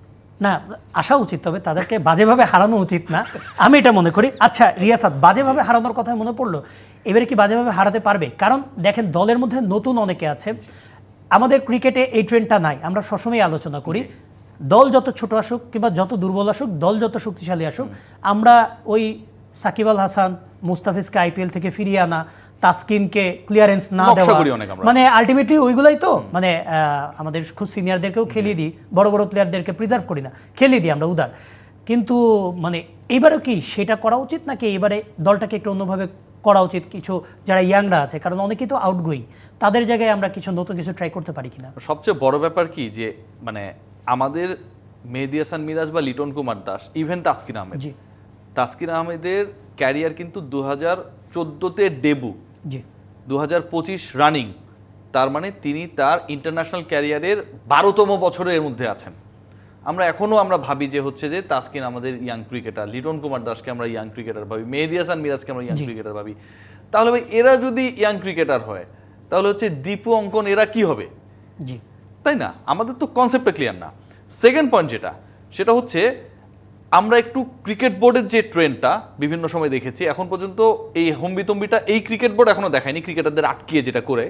না, আসা উচিত, তবে তাদেরকে বাজেভাবে হারানো উচিত না, আমি এটা মনে করি। আচ্ছা রিয়াসাত, বাজেভাবে হারানোর কথা মনে পড়লো, এবারে কি বাজেভাবে হারাতে পারবে? কারণ দেখেন, দলের মধ্যে নতুন অনেকে আছে। আমাদের ক্রিকেটে এই ট্রেন্ডটা নাই, আমরা সবসময় আলোচনা করি, দল যত ছোট আসুক কিংবা যত দুর্বল আসুক, দল যত শক্তিশালী আসুক, আমরা ওই সাকিব আল হাসান, মুস্তাফিজকে আইপিএল থেকে ফিরিয়ে আনা, তাসকিনকে ক্লিয়ারেন্স না দেওয়া, মানে আলটিমেটলি ওইগুলাই তো, মানে আমাদের খুব সিনিয়রদেরকেও খেলিয়ে দিই, বড় বড় প্লেয়ারদেরকে প্রিজার্ভ করি না, খেলিয়ে দিই আমরা উদার। কিন্তু মানে এইবারও কি সেটা করা উচিত, নাকি এবারে দলটাকে একটু অন্যভাবে করা উচিত? কিছু যারা ইয়াংরা আছে, কারণ অনেকেই তো আউটগোয়িং, তাদের জায়গায় আমরা কিছু নতুন কিছু ট্রাই করতে পারি কিনা? সবচেয়ে বড় ব্যাপার কি যে মানে আমাদের মেহেদী হাসান মিরাজ বা লিটন কুমার দাস, ইভেন তাসকিন আহমেদ, তাসকিন আহমেদের ক্যারিয়ার কিন্তু 2014-তে ডেবু, 2025 রানিং, তার মানে তিনি তার ইন্টারন্যাশনাল ক্যারিয়ারের 12তম বছরের মধ্যে আছেন। আমরা ভাবি যে হচ্ছে যে তাসকিন আমাদের ইয়াং ক্রিকেটার, লিটন কুমার দাসকে আমরা ইয়াং ক্রিকেটার ভাবি, মেহেদী হাসান মিরাজকে আমরা ইয়াং ক্রিকেটার ভাবি। তাহলে ভাই এরা যদি ইয়াং ক্রিকেটার হয়, তাহলে হচ্ছে দীপু, অঙ্কন, এরা কি হবে? তাই না? আমাদের তো কনসেপ্টটা ক্লিয়ার না। সেকেন্ড পয়েন্ট যেটা, সেটা হচ্ছে আমরা একটু ক্রিকেট বোর্ডের যে ট্রেন্ডটা বিভিন্ন সময় দেখেছি, এখন পর্যন্ত এই হম্বিতম্বিটা এই ক্রিকেট বোর্ড এখনো দেখায়নি, ক্রিকেটারদের আটকিয়ে যেটা করে,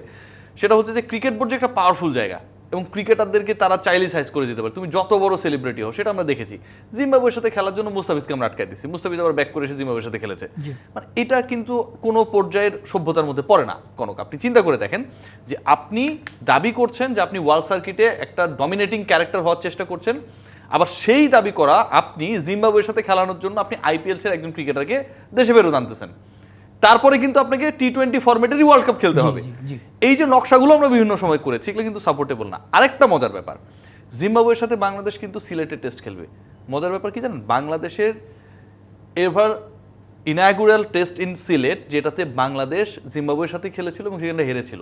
সেটা হচ্ছে যে ক্রিকেট বোর্ড যে একটা পাওয়ারফুল জায়গা এবং ক্রিকেটারদেরকে তারা চাইলে সাইজ করে দিতে পারে, তুমি যত বড় সেলিব্রিটি হও, সেটা আমরা দেখেছি। জিম্বাবুয়ের সাথে খেলার জন্য মুস্তাফিজকে আমরা আটকাই দিচ্ছি, মুস্তাফিজ আবার ব্যাক করে এসে জিম্বাবুয়ের সাথে খেলেছে। মানে এটা কিন্তু কোনো পর্যায়ের সভ্যতার মধ্যে পড়ে না। কনক, আপনি চিন্তা করে দেখেন যে আপনি দাবি করছেন যে আপনি ওয়ার্ল্ড সার্কিটে একটা ডমিনেটিং ক্যারেক্টার হওয়ার চেষ্টা করছেন, আবার সেই দাবি করা আপনি জিম্বাবুয়ের সাথে খেলানোর জন্য আপনি আইপিএল এর একজন ক্রিকেটারকে দেশে ফেরত আনতেছেন, তারপরে কিন্তু আপনাকে টি-20 ফরম্যাটেরই ওয়ার্ল্ড কাপ খেলতে হবে। এই যে নকশাগুলো আমরা বিভিন্ন সময় করেছি, এগুলো কিন্তু সাপোর্টেবল না। আরেকটা মজার ব্যাপার, জিম্বাবুয়ের সাথে বাংলাদেশ কিন্তু সিলেটে টেস্ট খেলবে। মজার ব্যাপার কি জানেন, বাংলাদেশের ever inaugural test in Sylhet, যেটাতে বাংলাদেশ জিম্বাবুয়ের সাথে খেলেছিল এবং সেখানে হেরেছিল,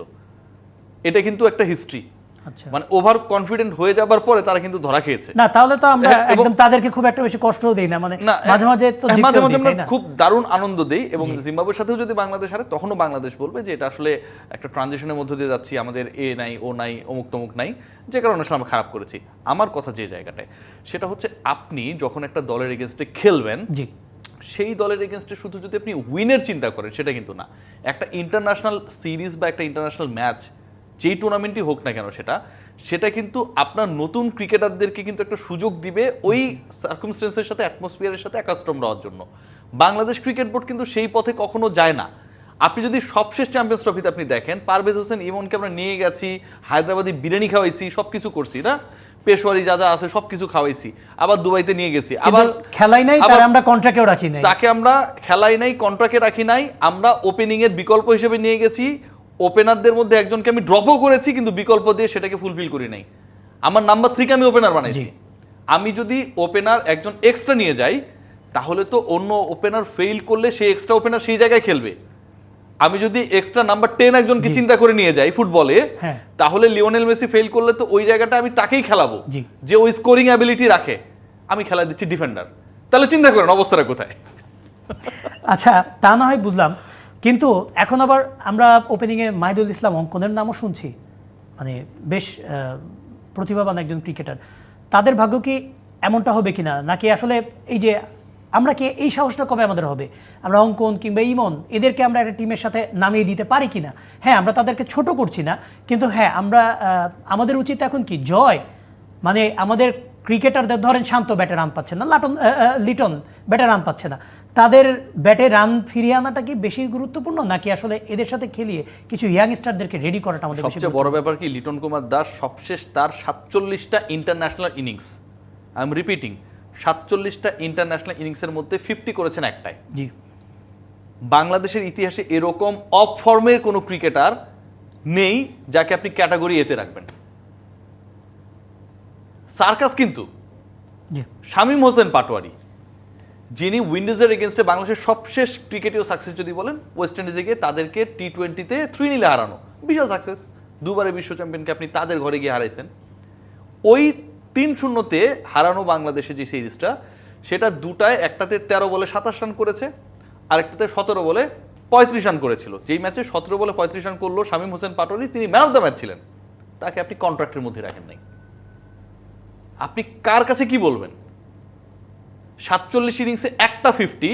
এটা কিন্তু একটা হিস্ট্রি। আচ্ছা, মানে ওভার কনফিডেন্ট হয়ে যাবার পরে তারা কিন্তু ধরা খেয়েছে। না তাহলে তো আমরা একদম তাদেরকে খুব একটা বেশি কষ্টও দেই না, মানে মাঝে মাঝে তো মাঝে জিততেও মাঝে দিই, আমরা তাই না? খুব দারুণ আনন্দ দেই এবং জিম্বাবুয়ের সাথেও যদি বাংলাদেশ হারে তখনও বাংলাদেশ বলবে যে এটা আসলে একটা ট্রানজিশনের মধ্যে দিয়ে যাচ্ছি, আমাদের এ নাই ও নাই অমুক তমুক নাই, যে কারণে আসলে আমরা খারাপ করেছি। আমার কথা যে জায়গাটায় সেটা হচ্ছে, আপনি যখন একটা দলের এগেনস্টে খেলবেন, জি, সেই দলের এগেনস্টে শুধু যদি আপনি উইনের চিন্তা করেন সেটা কিন্তু না। একটা ইন্টারন্যাশনাল সিরিজ বা একটা ইন্টারন্যাশনাল ম্যাচ, যেই টুর্নামেন্টই হোক না কেন, সেটা কিন্তু আপনার নতুন ক্রিকেটারদেরকে কিন্তু একটা সুযোগ দিবে ওই সার্কামস্টেন্সের সাথে, অ্যাটমসফিয়ারের সাথে অ্যাকাস্টম হওয়ার জন্য। বাংলাদেশ ক্রিকেট বোর্ড কিন্তু সেই পথে কখনো যায় না। আপনি যদি সবশেষ চ্যাম্পিয়ন্স ট্রফিতে আপনি দেখেন, পারভেজ হোসেন ইমনকে আমরা নিয়ে গেছি, হায়দ্রাবাদি বিরিয়ানি খাওয়াইছি, সবকিছু করছি না, পেশোয়ারি যা যা আছে সবকিছু খাওয়াইছি, আবার দুবাইতে নিয়ে গেছি, আবার খেলাই নাই, তার আমরা কন্ট্রাক্টেও রাখি নাই, তাকে আমরা খেলাই নাই, কন্ট্রাক্টে রাখি নাই, আমরা ওপেনিং এর বিকল্প হিসেবে নিয়ে গেছি, ওপেনারদের মধ্যে একজনকে আমি ড্রপও করেছি কিন্তু বিকল্প দিয়ে সেটাকে ফুলফিল করি নাই। আমার নাম্বার 3 কে আমি ওপেনার বানাইছি। আমি যদি ওপেনার একজন এক্সট্রা নিয়ে যাই, তাহলে তো অন্য ওপেনার ফেইল করলে সেই এক্সট্রা ওপেনার সেই জায়গায় খেলবে। আমি যদি এক্সট্রা নাম্বার 10 একজনকে চিন্তা করে নিয়ে যাই ফুটবলে, তাহলে লিওনেল মেসি ফেল করলে তো ওই জায়গাটা আমি তাকেই খেলাবো যে ওই স্কোরিং অ্যাবিলিটি রাখে, আমি খেলা দিচ্ছি ডিফেন্ডার। তাহলে চিন্তা করেন অবস্থাটা কোথায়। আচ্ছা, তা না হয় বুঝলাম, কিন্তু এখন আবার আমরা ওপেনিংয়ে মাহিদুল ইসলাম অঙ্কনের নামও শুনছি, মানে বেশ প্রতিভাবান একজন ক্রিকেটার। তাদের ভাগ্য কি এমনটা হবে কিনা, নাকি আসলে এই যে আমরা কি এই সাহসটা কবে আমাদের হবে, আমরা অঙ্কন কিংবা ইমন এদেরকে আমরা একটা টিমের সাথে নামিয়ে দিতে পারি কিনা? হ্যাঁ, আমরা তাদেরকে ছোট করছি না, কিন্তু হ্যাঁ আমরা আমাদের উচিত এখন কি জয়, মানে আমাদের ক্রিকেটারদের ধরেন শান্ত ব্যাটে রান পাচ্ছে না, লিটন ব্যাটে রান পাচ্ছে না, তাদের ব্যাটে রান ফিরিয়ে আনাটা কি বেশি গুরুত্বপূর্ণ, নাকি আসলে এদের সাথে খেলিয়ে কিছু ইয়াংস্টারদেরকে রেডি করাটা আমাদের বেশি? সবচেয়ে বড় ব্যাপার কি, লিটন কুমার দাস সবশেষ তার 47টা international innings, I am repeating, 47টা ইন্টারন্যাশনাল ইনিংসের মধ্যে 50 করেছেন একটাই। জি, বাংলাদেশের ইতিহাসে এরকম অফ ফর্মের কোনো ক্রিকেটার নেই যাকে আপনি ক্যাটাগরি এতে রাখবেন। সার্কাস কিন্তু শামীম হোসেন পাটোয়ারি, যিনি উইন্ডিজের এগেনস্টে বাংলাদেশের সবশেষ ক্রিকেটীয় সাকসেস যদি বলেন, ওয়েস্ট ইন্ডিজে গিয়ে তাদেরকে টি-20-তে 3-0 হারানো, বিশাল সাকসেস। দুবারের বিশ্ব চ্যাম্পিয়নকে আপনি তাদের ঘরে গিয়ে হারাইছেন। ওই 3-0-তে হারানো বাংলাদেশের যে সিরিজটা, সেটা দুটায়, একটাতে 13 বলে 27 রান করেছে, আরেকটাতে 17 বলে 35 রান করেছিল। যেই ম্যাচে 17 বলে 35 রান করলো শামীম হোসেন পাটোয়ারি, তিনি ম্যান অফ দ্য ম্যাচ ছিলেন, তাকে আপনি কন্ট্রাক্টের মধ্যে রাখেন নাই। আপনি কার কাছে কি বলবেন? 47 ইনিংসে একটা 50,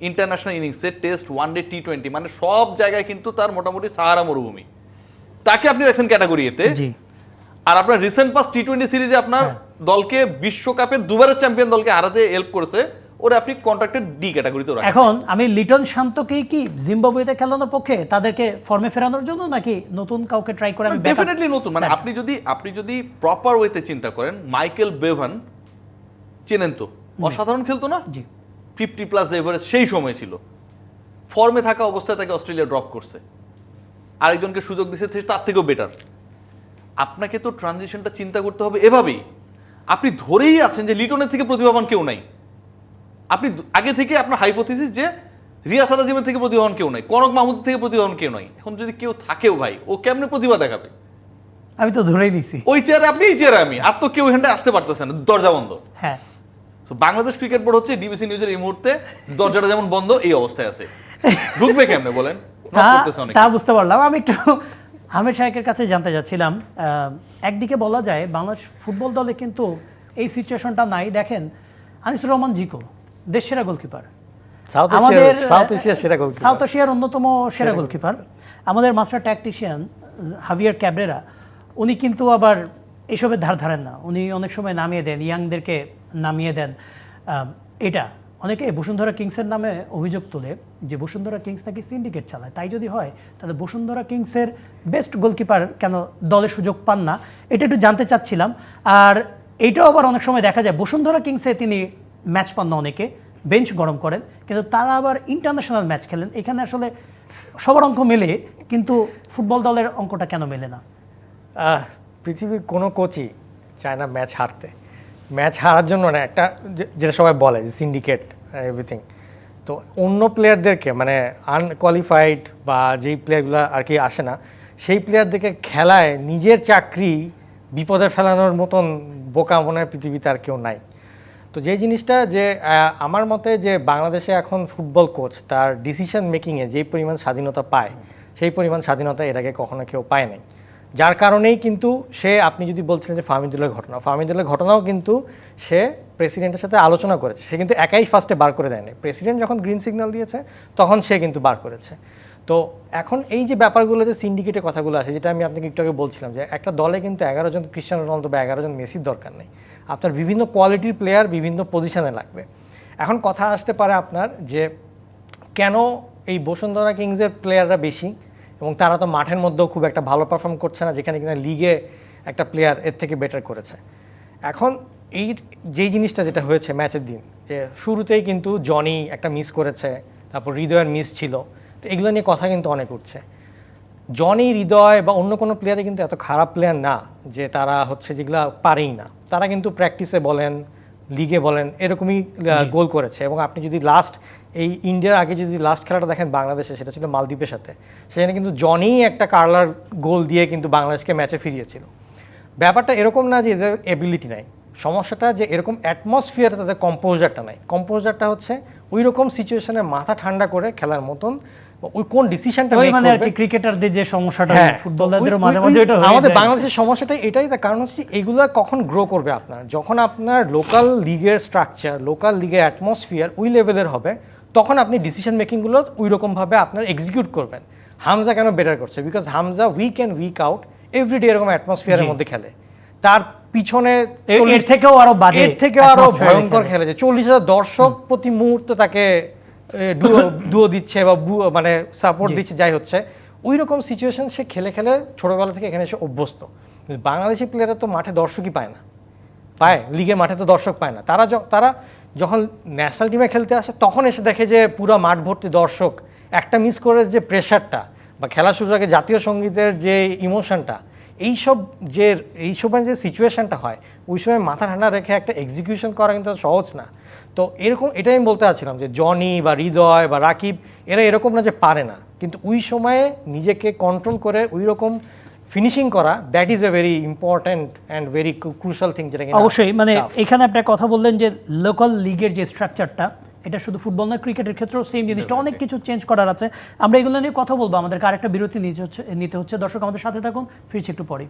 ইন্টারন্যাশনাল ইনিংসে টেস্ট, ওয়ানডে, টি-20, মানে সব জায়গায় কিন্তু তার মোটামুটি সাহারা মরুভূমি, তাকে আপনি রাখছেন ক্যাটাগরি এতে। আর আপনার রিসেন্ট পাস টি-20 সিরিজে আপনার দলকে বিশ্বকাপের দুবারের চ্যাম্পিয়ন দলকে হারাতে হেল্প করেছে, ওরে আপনি কন্ট্রাক্টেড ডি ক্যাটাগরিতে রাখেন। এখন আমি লিটন শান্তকেই কি জিম্বাবুয়েতে খেলানোর পক্ষে, তাদেরকে ফর্মে ফেরানোর জন্য, নাকি নতুন কাউকে ট্রাই করে? আমি ডেফিনেটলি নতুন, মানে আপনি যদি প্রপার ওয়েতে চিন্তা করেন, মাইকেল বেভান চেনেন তো, অসাধারণ খেলতো না, 50+ এভারেজ সেই সময় ছিল, ফর্মে থাকা অবস্থায় তাকে অস্ট্রেলিয়া ড্রপ করছে, আরেকজনকে সুযোগ দিচ্ছে তার থেকেও বেটার। আপনাকে তো ট্রানজিশনটা চিন্তা করতে হবে এভাবেই। আপনি ধরেই আছেন যে লিটনের থেকে প্রতিভাবান কেউ নাই, আপনি আগে থেকে আপনার হাইপোথিসিস যে রিয়াজ আদাজিমের থেকে প্রতিভাবান কেউ নাই, কনক মাহমুদের থেকে প্রতিভাবান কেউ নাই। এখন যদি কেউ থাকেও ভাই, ও কেমনে প্রতিভা দেখাবে? আমি তো ধরেই নিছি ওই চেয়ারে আপনি, এই চেয়ারে আমি, আর তো কেউ এখানটা আসতে পারতেছে না, দরজা বন্ধ। হ্যাঁ, বাংলাদেশ ক্রিকেট বোর্ড হচ্ছে ডিবিসি নিউজের এই মুহূর্তে দরজাটা যেমন বন্ধ, এই অবস্থায় আছে, ঢুকবে কেমনে বলেন? তা বুঝতে পারলাম। আমি একটু আহমেদ শাহেকের কাছে জানতে যাচ্ছিলাম, একদিকে বলা যায় বাংলাদেশ ফুটবল দলে কিন্তু এই সিচুয়েশনটা নাই। দেখেন, আনিসুর রহমান জিকো দেশ সেরা গোলকিপার, আমাদের সাউথ এশিয়ার অন্যতম সেরা গোলকিপার। আমাদের মাস্টার ট্যাকটিশিয়ান হাভিয়ার ক্যাব্রেরা, উনি কিন্তু আবার এসবের ধার ধারেন না, উনি অনেক সময় নামিয়ে দেন, ইয়াংদেরকে নামিয়ে দেন। এটা অনেকে বসুন্ধরা কিংসের নামে অভিযোগ তোলে যে বসুন্ধরা কিংস নাকি সিন্ডিকেট চালায়। তাই যদি হয় তাহলে বসুন্ধরা কিংসের বেস্ট গোলকিপার কেন দলে সুযোগ পান না, এটা একটু জানতে চাচ্ছিলাম। আর এইটাও আবার অনেক সময় দেখা যায় বসুন্ধরা কিংসে তিনি ম্যাচ পান না, অনেকে বেঞ্চ গরম করেন, কিন্তু তারা আবার ইন্টারন্যাশনাল ম্যাচ খেলেন। এখানে আসলে সবার অঙ্ক মেলে, কিন্তু ফুটবল দলের অঙ্কটা কেন মেলে না? পৃথিবীর কোনো কোচই চায় না ম্যাচ হারতে। ম্যাচ হারার জন্য না, একটা যেটা সবাই বলে যে সিন্ডিকেট এভরিথিং। তো অন্য প্লেয়ারদেরকে মানে আনকোয়ালিফাইড বা যেই প্লেয়ারগুলো আর কি আসে না, সেই প্লেয়ারদেরকে খেলায় নিজের চাকরি বিপদে ফেলানোর মতন বোকা মনে হয় পৃথিবীতে আর কেউ নাই। তো যে জিনিসটা যে আমার মতে যে বাংলাদেশে এখন ফুটবল কোচ তার ডিসিশন মেকিংয়ে যেই পরিমাণ স্বাধীনতা পায়, সেই পরিমাণ স্বাধীনতা এর আগে কখনো কেউ পায় নাই। যার কারণেই কিন্তু সে, আপনি যদি বলছিলেন যে ফাহমিদুলের ঘটনাও কিন্তু সে প্রেসিডেন্টের সাথে আলোচনা করেছে। সে কিন্তু একাই ফার্স্টে বার করে দেয়নি, প্রেসিডেন্ট যখন গ্রিন সিগন্যাল দিয়েছে তখন সে কিন্তু বার করেছে। তো এখন এই যে ব্যাপারগুলো যে সিন্ডিকেটের কথাগুলো আসে, যেটা আমি আপনাকে একটু আগে বলছিলাম যে একটা দলে কিন্তু 11 জন ক্রিস্টিয়ানো রোনালদো বা 11 জন মেসির দরকার নেই। আপনার বিভিন্ন কোয়ালিটির প্লেয়ার বিভিন্ন পজিশনে লাগবে। এখন কথা আসতে পারে আপনার যে কেন এই বসুন্ধরা কিংসের প্লেয়াররা বেশি, এবং তারা তো মাঠের মধ্যেও খুব একটা ভালো পারফর্ম করছে না, যেখানে কিনা লিগে একটা প্লেয়ার এর থেকে বেটার করেছে। এখন এই যেই জিনিসটা যেটা হয়েছে ম্যাচের দিন, যে শুরুতেই কিন্তু জনি একটা মিস করেছে, তারপর হৃদয়ের মিস ছিল, তো এগুলো নিয়ে কথা কিন্তু অনেক উঠছে। জনি, হৃদয় বা অন্য কোনো প্লেয়ারে কিন্তু এত খারাপ প্লেয়ার না যে তারা হচ্ছে যেগুলো পারেই না। তারা কিন্তু প্র্যাকটিসে বলেন, লিগে বলেন, এরকমই গোল করেছে। এবং আপনি যদি লাস্ট এই ইন্ডিয়ার আগে যদি লাস্ট খেলাটা দেখেন বাংলাদেশে, সেটা ছিল মালদ্বীপের সাথে, সেখানে কিন্তু জনি একটা কার্লার গোল দিয়ে কিন্তু বাংলাদেশকে ম্যাচে ফিরিয়েছিল। ব্যাপারটা এরকম না যে এদের এবিলিটি নাই, সমস্যাটা যে এরকম অ্যাটমসফিয়ারে তাদের কম্পোজারটা নাই। কম্পোজারটা হচ্ছে ওই রকম সিচুয়েশনে মাথা ঠান্ডা করে খেলার মতন, ওই কোন ডিসিশনটা মেক মানে আর করবে। কি ক্রিকেটারদের যে সমস্যাটা, হ্যাঁ, ফুটবলারদেরও মাঝে মাঝে এটা হয়ে আমাদের যায়। বাংলাদেশের সমস্যাটাই এটাই, তার কারণ হচ্ছে এগুলো কখন গ্রো করবে আপনার, যখন আপনার লোকাল লিগের স্ট্রাকচার, লোকাল লিগের অ্যাটমসফিয়ার ওই লেভেলের হবে, তখন আপনি ডিসিশন মেকিংগুলো ওই রকমভাবে আপনার এক্সিকিউট করবেন। হামজা কেন বেটার করছে? Because Hamza week and week out everyday এরকম অ্যাটমসফিয়ারের মধ্যে খেলে। তার পিছনে এর থেকেও আরো বাজে, এর থেকেও আরো ভয়ঙ্কর খেলে, যে 40,000 দর্শক প্রতি মুহূর্তে তাকে ডুয়ো দিচ্ছে বা মানে সাপোর্ট দিচ্ছে, যাই হচ্ছে ওই রকম সিচুয়েশন সে খেলে খেলে ছোটবেলা থেকে এখানে এসে অভ্যস্ত। বাংলাদেশি প্লেয়াররা তো মাঠে দর্শকই পায় না, পায় লিগে মাঠে তো দর্শক পায় না। তারা যখন ন্যাশনাল টিমে খেলতে আসে তখন এসে দেখে যে পুরো মাঠ ভর্তি দর্শক, একটা মিস করে যে প্রেশারটা বা খেলা শুরুর আগে জাতীয় সঙ্গীতের যে ইমোশনটা, এইসবের যে সিচুয়েশনটা হয়, ওই সময় মাথা ঠান্ডা রেখে একটা এক্সিকিউশন করা কিন্তু সহজ না। তো এরকম এটাই আমি বলতে চাচ্ছিলাম যে জনি বা হৃদয় বা রাকিব এরা এরকম না যে পারে না, কিন্তু ওই সময়ে নিজেকে কন্ট্রোল করে ওই রকম ফিনিশিং করা, that is a very important and very crucial thing. যেটা অবশ্যই মানে এখানে আপনি কথা বললেন যে লোকাল লিগের যে স্ট্রাকচারটা, এটা শুধু ফুটবল নয়, ক্রিকেটের ক্ষেত্রেও সেম জিনিসটা, অনেক কিছু চেঞ্জ করার আছে। আমরা এগুলো নিয়ে কথা বলবো, আমাদেরকে আরেকটা বিরতি নিতে হচ্ছে। দর্শক আমাদের সাথে থাকুন, ফিরছি একটু পরে।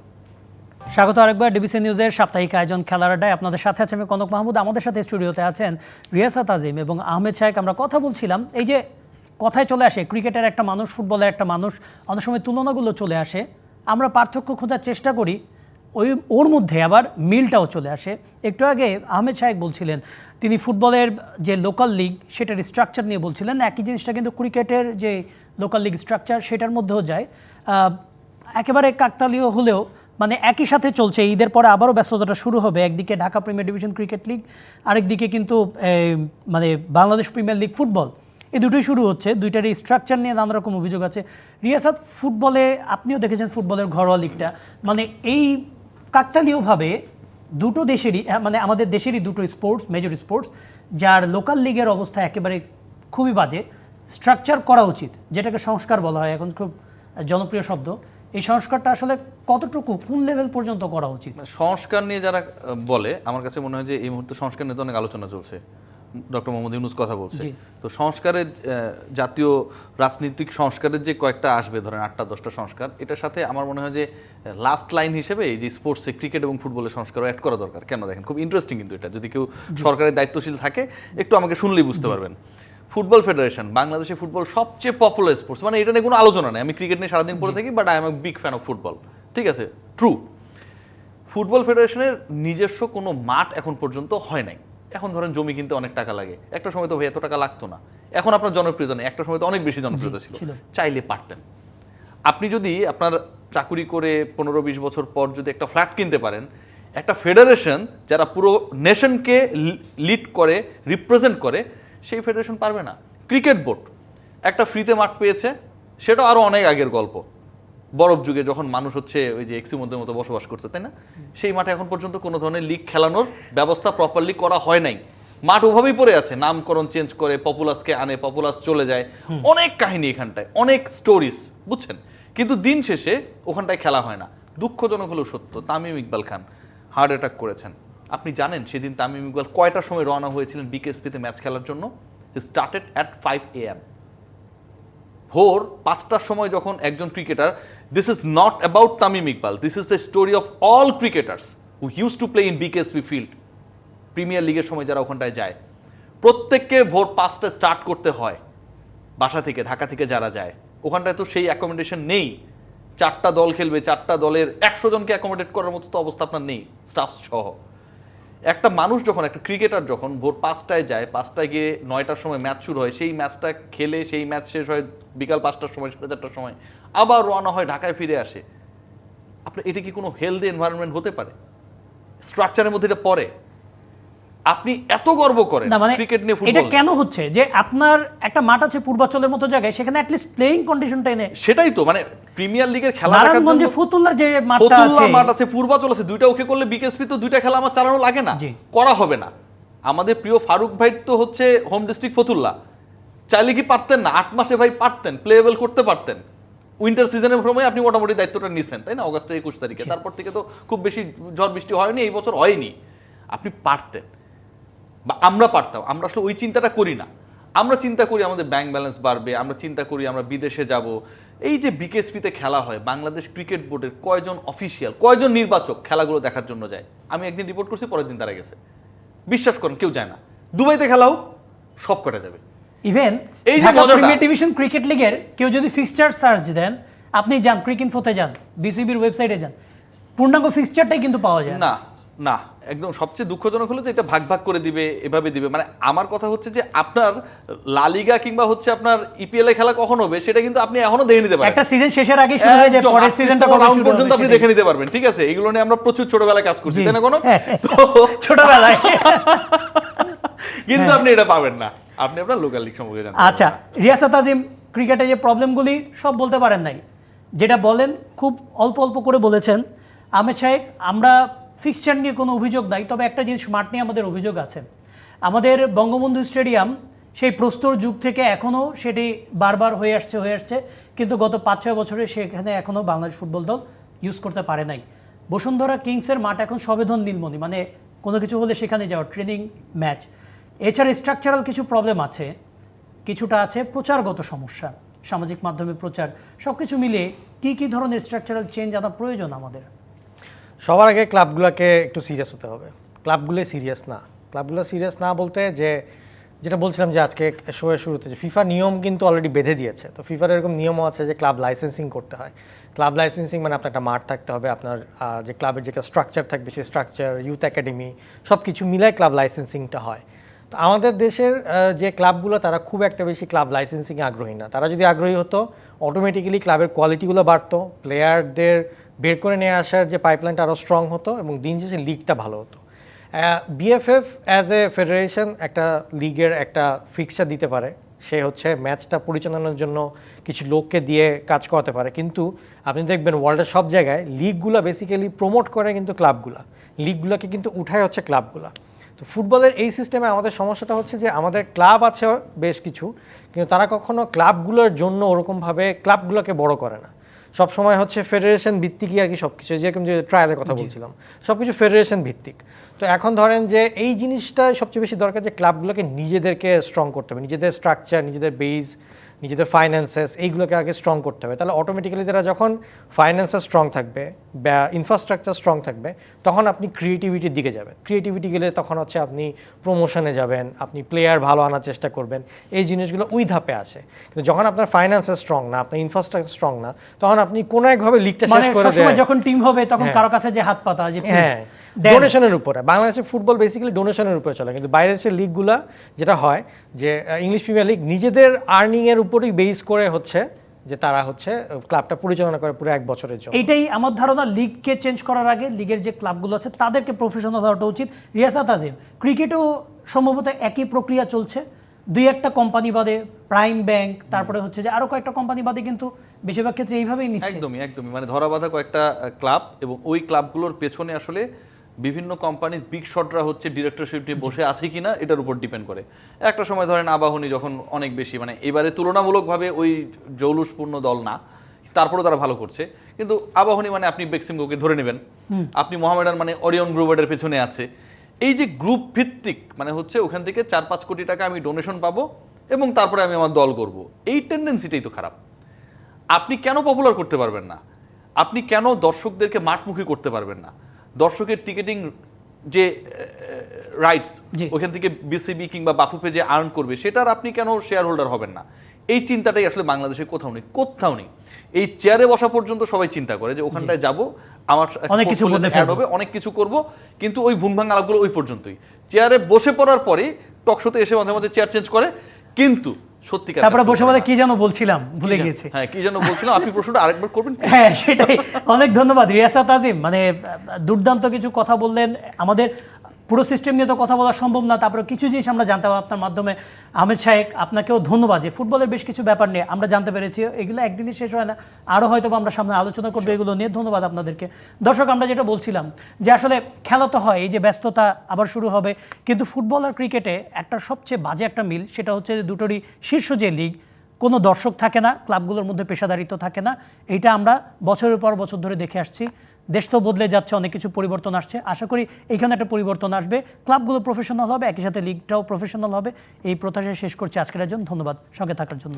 স্বাগত আরেকবার ডিবিসি নিউজের সাপ্তাহিক আয়োজন খেলার আড্ডায়। আপনাদের সাথে আছে আমি কনক মাহমুদ, আমাদের সাথে স্টুডিওতে আছেন রিয়াসাত আজিম এবং আহমেদ শাহেক। আমরা কথা বলছিলাম এই যে কথায় চলে আসে ক্রিকেটের একটা মানুষ, ফুটবলের একটা মানুষ, অনেক সময় তুলনাগুলো চলে আসে, আমরা পার্থক্য খোঁজার চেষ্টা করি, ওর মধ্যে আবার মিলটাও চলে আসে। একটু আগে আহমেদ শাহেক বলছিলেন তিনি ফুটবলের যে লোকাল লিগ সেটার স্ট্রাকচার নিয়ে বলছিলেন, একই জিনিসটা কিন্তু ক্রিকেটের যে লোকাল লিগ স্ট্রাকচার সেটার মধ্যেও যায়। একেবারে কাকতালীয় হলেও মানে একই সাথে চলছে। ঈদের পরে আবারও ব্যস্ততাটা শুরু হবে, একদিকে Dhaka premier division cricket league, আরেকদিকে কিন্তু মানে বাংলাদেশ প্রিমিয়ার লিগ ফুটবল, এই দুটোই শুরু হচ্ছে। দুইটারই স্ট্রাকচার নিয়ে নানা রকম অভিযোগ আছে। রিয়াসাত, ফুটবলে আপনিও দেখেছেন ফুটবলের ঘরোয়া লিগটা, মানে এই কাকতালীয়ভাবে দুটো দেশেরই, মানে আমাদের দেশেরই দুটো স্পোর্টস, মেজর স্পোর্টস, যার লোকাল লিগের অবস্থা একেবারে খুবই বাজে, স্ট্রাকচার করা উচিত, যেটাকে সংস্কার বলা হয় এখন, খুব জনপ্রিয় শব্দ। এই সংস্কারটা আসলে কতটুকু, কোন লেভেল পর্যন্ত করা উচিত? সংস্কার নিয়ে যারা বলে, আমার কাছে মনে হয় যে এই মুহূর্তে সংস্কার নিয়ে তো অনেক আলোচনা চলছে, ডক্টর মোহাম্মদ ইউনূস কথা বলছে। তো সংস্কারের জাতীয় রাজনৈতিক সংস্কারের যে কয়েকটা আসবে, ধরেন 8টা-10টা সংস্কার, এটার সাথে আমার মনে হয় যে লাস্ট লাইন হিসেবে এই যে স্পোর্টসে ক্রিকেট এবং ফুটবলের সংস্কারও অ্যাড করা দরকার। কেন দেখেন, খুব ইন্টারেস্টিং কিন্তু এটা, যদি কেউ সরকারের দায়িত্বশীল থাকে একটু আমাকে শুনলেই বুঝতে পারবেন। ফুটবল ফেডারেশন, বাংলাদেশে ফুটবল সবচেয়ে পপুলার স্পোর্টস, মানে এটা নিয়ে কোনো আলোচনা নেই। আমি ক্রিকেট নিয়ে সারাদিন পড়ে থাকি, but I M a big fan of football, ঠিক আছে, ট্রু। ফুটবল ফেডারেশনের নিজস্ব কোনো মাঠ এখন পর্যন্ত হয় নাই। এখন ধরেন জমি কিনতে অনেক টাকা লাগে, একটা সময় তো ভাই এত টাকা লাগতো না, এখন আপনার জনপ্রিয়তা নেই, একটা সময় তো অনেক বেশি জনপ্রিয়তা ছিল, চাইলে পারতেন। আপনি যদি আপনার চাকুরি করে 15-20 বছর পর যদি একটা ফ্ল্যাট কিনতে পারেন, একটা ফেডারেশন যারা পুরো নেশনকে লিড করে, রিপ্রেজেন্ট করে, সেই ফেডারেশন পারবে না। ক্রিকেট বোর্ড একটা ফ্রিতে মাঠ পেয়েছে, সেটাও আরো অনেক আগের গল্প, বরফ যুগে যখন মানুষ হচ্ছে ওই যে এক্সিমোদের মতো বসবাস করছে, তাই না? সেই মাঠে এখন পর্যন্ত কোনো ধরনের লিগ খেলানোর ব্যবস্থা প্রপারলি করা হয় নাই। মাঠ ওভাবেই পড়ে আছে, নামকরণ চেঞ্জ করে, পপুলাসকে আনে, পপুলাস চলে যায়, অনেক কাহিনী এখানটায়, অনেক স্টোরিজ, বুঝছেন? কিন্তু দিন শেষে ওখানটায় খেলা হয় না। দুঃখজনক হলেও সত্য, তামিম ইকবাল খান হার্ট অ্যাটাক করেছেন। আপনি জানেন সেদিন তামিম ইকবাল কয়টার সময় রওনা হয়েছিলেন বিকেএসপিতে ম্যাচ খেলার জন্য? স্টার্টেড অ্যাট 5 AM, ভোর 5টার সময়। যখন একজন cricketer, this is not about Tamim Iqbal, this is the story of all cricketers who use to play in BKSP field. Premier লিগের সময় যারা ওখানটায় যায়, প্রত্যেককে ভোর 5টায় স্টার্ট করতে হয় বাসা থেকে, ঢাকা থেকে যারা যায়। ওখানটায় তো সেই অ্যাকোমোডেশন নেই, 4টা দল খেলবে, 4টা দলের 100 জনকে অ্যাকোমোডেট করার মতো তো অবস্থা আপনার নেই, স্টাফ সহ। একটা মানুষ যখন, একটা ক্রিকেটার যখন ভোর 5টায় যায়, 5টায় গিয়ে 9টার সময় ম্যাচ শুরু হয়, সেই ম্যাচটা খেলে সেই ম্যাচ শেষ হয় বিকাল 5টার সময়, 4:30টার সময়, আবার রওনা হয়, ঢাকায় ফিরে আসে। আপনার এটা কি কোনো হেলদি এনভায়রনমেন্ট হতে পারে? স্ট্রাকচারের মধ্যে এটা পড়ে? আপনি এত গর্ব করেন না মানে ক্রিকেট নিয়ে, এটা ফুটবল, কেন হচ্ছে যে আপনার একটা মাঠ আছে পূর্বাচলের মতো জায়গায়, সেখানে অ্যাটলিস্ট প্লেইং কন্ডিশনটা এনে, সেটাই তো মানে প্রিমিয়ার লিগের খেলা দেখার নারায়ণগঞ্জে জন্য ফতুল্লার যে মাঠটা ফতুল্লা আছে, মাঠ আছে, পূর্বাচল আছে, দুইটা ওকে করলে বিকেএসপি তো 2টা খেলা আমার চালানো লাগে না, জি। করা হবে না। আমাদের প্রিয় ফারুক ভাই তো হচ্ছে হোম ডিস্ট্রিক্ট ফতুল্লা, চাইলে কি পারতেন না? 8 মাসে ভাই পারতেন, প্লেয়েবল করতে পারতেন। উইন্টার সিজনের সময় আপনি মোটামুটি দায়িত্বটা নিছেন, তাই না? অগাস্টের 21 তারিখে, তারপর থেকে তো খুব বেশি ঝড় বৃষ্টি হয়নি, এই বছর হয়নি। আপনি পারতেন, বা আমরা পারতাম। আমরা আসলে ওই চিন্তাটা করি না। আমরা চিন্তা করি আমাদের ব্যাংক ব্যালেন্স বাড়বে, আমরা চিন্তা করি আমরা বিদেশে যাব। এই যে বিকেএসপিতে খেলা হয়, বাংলাদেশ ক্রিকেট বোর্ডের কয়জন অফিসিয়াল, কয়জন নির্বাচক খেলাগুলো দেখার জন্য যায়? আমি একদিন রিপোর্ট করছি, পরের দিন তারা গেছে। বিশ্বাস করেন কেউ যায় না। দুবাইতে খেলা হোক, সব কটা যাবে। ইভেন এই যে ঢাকা মজাটা, প্রিমিয়ার ডিভিশন ক্রিকেট লিগের কেউ যদি ফিক্সচার সার্চ দেন, আপনি যান ক্রিকইনফোতে যান, বিসিবির ওয়েবসাইটে যান, পূর্ণাঙ্গ ফিক্সচারটাই কিন্তু পাওয়া যায় না। না না, একদম সবচেয়ে দুঃখজনক হলো যে এটা ভাগ ভাগ করে দিবে, এভাবে দিবে। মানে আমার কথা হচ্ছে যে আপনার লালিগা কিংবা হচ্ছে আপনার ইপিএল এ খেলা কখন হবে সেটা কিন্তু আপনি এখনো দেখে নিতে পারেন। একটা সিজন শেষের আগে শুরু হয়ে যায়, একদম, পরের সিজনটা 38তম কবে রাউন্ড শুরু পর্যন্ত হবে আপনি সেটাই। দেখে নিতে পারবেন। ঠিক আছে, এগুলো নিয়ে আমরা প্রচুর ছোটবেলায় কাজ করছি, জি। তাই না? কোনো হ্যাঁ, তো ছোটবেলায়। কিন্তু আপনি এটা পাবেন না, আপনি আপনার লোকাল লিগ সম্পর্কে জানতে আচ্ছা, পারবেন না। রিয়াসাত আজিম ক্রিকেটে যে প্রবলেমগুলি সব বলতে পারেন নাই, যেটা বলেন খুব অল্প অল্প করে বলেছেন। আহমেদ সাহেব, আমরা ফিক্সচার নিয়ে কোনো অভিযোগ নাই, তবে একটা জিনিস মাঠ নিয়ে আমাদের অভিযোগ আছে। আমাদের বঙ্গবন্ধু স্টেডিয়াম সেই প্রস্তর যুগ থেকে এখনও সেটি বারবার হয়ে আসছে, কিন্তু গত 5-6 বছরে সেখানে এখনও বাংলাদেশ ফুটবল দল ইউজ করতে পারে নাই। বসুন্ধরা কিংসের মাঠ এখন সবেধন নীলমণি, মানে কোনো কিছু হলে সেখানে যাওয়া, ট্রেনিং ম্যাচ। এছাড়া স্ট্রাকচারাল কিছু প্রবলেম আছে, কিছুটা আছে প্রচারগত সমস্যা, সামাজিক মাধ্যমে প্রচার, সব কিছু মিলিয়ে কী ধরনের স্ট্রাকচারাল চেঞ্জ আনা প্রয়োজন আমাদের? সবার আগে ক্লাবগুলোকে একটু সিরিয়াস হতে হবে। ক্লাবগুলো সিরিয়াস না, ক্লাবগুলো সিরিয়াস না বলতে যেটা বলছিলাম যে আজকে শোয়ের শুরুতে যে ফিফা নিয়ম কিন্তু অলরেডি বেঁধে দিয়েছে। তো ফিফার এরকম নিয়মও আছে যে ক্লাব লাইসেন্সিং করতে হয়। ক্লাব লাইসেন্সিং মানে আপনার একটা মাঠ থাকতে হবে, আপনার যে ক্লাবের যে স্ট্রাকচার থাকবে সেই স্ট্রাকচার, ইউথ একাডেমি, সব কিছু মিলায় ক্লাব লাইসেন্সিংটা হয়। তো আমাদের দেশের যে ক্লাবগুলো তারা খুব একটা বেশি ক্লাব লাইসেন্সিংয়ে আগ্রহী না। তারা যদি আগ্রহী হতো, অটোমেটিক্যালি ক্লাবের কোয়ালিটিগুলো বাড়তো, প্লেয়ারদের বের করে নিয়ে আসার যে পাইপলাইনটা আরও স্ট্রং হতো, এবং দিন শেষে লিগটা ভালো হতো। বিএফএফ অ্যাজ এ ফেডারেশন একটা লিগের একটা ফিক্সচার দিতে পারে, সে হচ্ছে ম্যাচটা পরিচালনার জন্য কিছু লোককে দিয়ে কাজ করাতে পারে। কিন্তু আপনি দেখবেন ওয়ার্ল্ডের সব জায়গায় লিগগুলো বেসিক্যালি প্রমোট করে কিন্তু ক্লাবগুলা, লিগগুলোকে কিন্তু উঠায় হচ্ছে ক্লাবগুলা। তো ফুটবলের এই সিস্টেমে আমাদের সমস্যাটা হচ্ছে যে আমাদের ক্লাব আছে বেশ কিছু, কিন্তু তারা কখনো ক্লাবগুলোর জন্য ওরকমভাবে ক্লাবগুলোকে বড় করে না। সব সময় হচ্ছে ফেডারেশন ভিত্তিকই আর কি সব কিছু, যেরকম যে ট্রায়ালের কথা বলছিলাম, সব কিছু ফেডারেশন ভিত্তিক। তো এখন ধরেন যে এই জিনিসটা সবচেয়ে বেশি দরকার যে ক্লাবগুলোকে নিজেদেরকে স্ট্রং করতে হবে, নিজেদের স্ট্রাকচার, নিজেদের বেস, নিজেদের ফাইন্যান্সেস, এইগুলোকে আগে স্ট্রং করতে হবে। তাহলে অটোমেটিক্যালি তারা যখন ফাইন্যান্সেস স্ট্রং থাকবে বা ইনফ্রাস্ট্রাকচার স্ট্রং থাকবে, তখন আপনি ক্রিয়েটিভিটির দিকে যাবেন। ক্রিয়েটিভিটি গেলে তখন হচ্ছে আপনি প্রমোশনে যাবেন, আপনি প্লেয়ার ভালো আনার চেষ্টা করবেন, এই জিনিসগুলো ওই ধাপে আসে। কিন্তু যখন আপনার ফাইন্যান্সেস স্ট্রং না, আপনার ইনফ্রাস্ট্রাকচার স্ট্রং না, তখন আপনি কোনো একভাবে লিগটা শেষ করে সবসময় যখন টিম হবে তখন কারো কাছে যে হাত পাতা, যে হ্যাঁ, ডোনেশনের উপরে। বাংলাদেশের ফুটবল বেসিক্যালি ডোনেশনের উপরে চলে, কিন্তু বাইরের দেশের লিগগুলা যেটা হয় যে ইংলিশ প্রিমিয়ার লিগ নিজেদের আর্নিংয়ের উপরেই বেস করে হচ্ছে যে তারা হচ্ছে ক্লাবটা পরিচালনা করে পুরো 1 বছরের জন্য। এইটাই আমার ধারণা, লিগকে চেঞ্জ করার আগে লিগের যে ক্লাবগুলো আছে তাদেরকে প্রফেশনাল হওয়াটা উচিত। রিয়াসাত আজিম, ক্রিকেটেও সম্ভবত একই প্রক্রিয়া চলছে, 2-1টা কোম্পানি বাদে, প্রাইম ব্যাংক, তারপরে হচ্ছে যে আরো কয়েকটা কোম্পানি বাদে কিন্তু বেশিরভাগ ক্ষেত্রে এইভাবেই নিচ্ছে। একদমই মানে ধরা বাঁধা কয়েকটা ক্লাব, এবং ওই ক্লাবগুলোর পেছনে আসলে বিভিন্ন কোম্পানির বিগ শটরা হচ্ছে ডিরেক্টরশিপে বসে আছে কিনা এটার উপর ডিপেন্ড করে। একটা সময় ধরেন আবাহনী যখন অনেক বেশি, মানে এবারে তুলনামূলকভাবে ওই জৌলুসপূর্ণ দল না, তারপরেও তারা ভালো করছে, কিন্তু আবাহনী মানে আপনি বেক্সিমকোকে ধরে নেবেন, আপনি মোহামেডান মানে অরিয়ন গ্রুপের পেছনে আছে। এই যে গ্রুপ ভিত্তিক মানে হচ্ছে ওখান থেকে 4-5 কোটি টাকা আমি ডোনেশন পাবো এবং তারপরে আমি আমার দল করব, এই টেন্ডেন্সিটাই তো খারাপ। আপনি কেন পপুলার করতে পারবেন না? আপনি কেন দর্শকদেরকে মাঠমুখী করতে পারবেন না? দর্শকের টিকেটিং যে রাইটস ওখান থেকে বিসিবি কিংবা বাফুফে যে আর্ন করবে, সেটার আপনি কেন শেয়ার হোল্ডার হবেন না? এই চিন্তাটাই আসলে বাংলাদেশে কোথাও নেই। এই চেয়ারে বসা পর্যন্ত সবাই চিন্তা করে যে ওখানটায় যাব, আমার অনেক কিছু অ্যাড হবে, অনেক কিছু করব, কিন্তু ওই ভুংভাং আলাপগুলো ওই পর্যন্তই। চেয়ারে বসে পড়ার পরে টকশোতে এসে মাঝে মাঝে চেয়ার চেঞ্জ করে, কিন্তু সত্যিকার তারপরে বসে বলে কি যেন বলছিলাম, ভুলে গেছি। হ্যাঁ, কি যেন বলছিলাম, আপনি প্রশ্নটা আরেকবার করবেন। হ্যাঁ, সেটাই। অনেক ধন্যবাদ রিয়াসাত আজিম, মানে দুর্দান্ত কিছু কথা বললেন। আমাদের পুরো সিস্টেম নিয়ে তো কথা বলা সম্ভব না, তারপরে কিছু জিনিস আমরা জানতে পারলাম আপনার মাধ্যমে। আহমেদ শাহেক, আপনাকেও ধন্যবাদ যে ফুটবলের বেশ কিছু ব্যাপার নিয়ে আমরা জানতে পেরেছি। এগুলো একদিনই শেষ হয় না, আরও হয়তো আমরা সামনে আলোচনা করবো এগুলো নিয়ে। ধন্যবাদ আপনাদেরকে। দর্শক, আমরা যেটা বলছিলাম যে আসলে খেলা তো হয়, এই যে ব্যস্ততা আবার শুরু হবে, কিন্তু ফুটবল আর ক্রিকেটে একটা সবচেয়ে বাজে একটা মিল, সেটা হচ্ছে দুটোরই শীর্ষ যে লিগ, কোনো দর্শক থাকে না, ক্লাবগুলোর মধ্যে পেশাদারিত্ব থাকে না। এইটা আমরা বছরের পর বছর ধরে দেখে আসছি। দেশ তো বদলে যাচ্ছে, অনেক কিছু পরিবর্তন আসছে। আশা করি এইখানে একটা পরিবর্তন আসবে, ক্লাবগুলো প্রফেশনাল হবে, একই সাথে লিগটাও প্রফেশনাল হবে। এই প্রত্যাশা শেষ করছি আজকের জন্য। ধন্যবাদ সঙ্গে থাকার জন্য।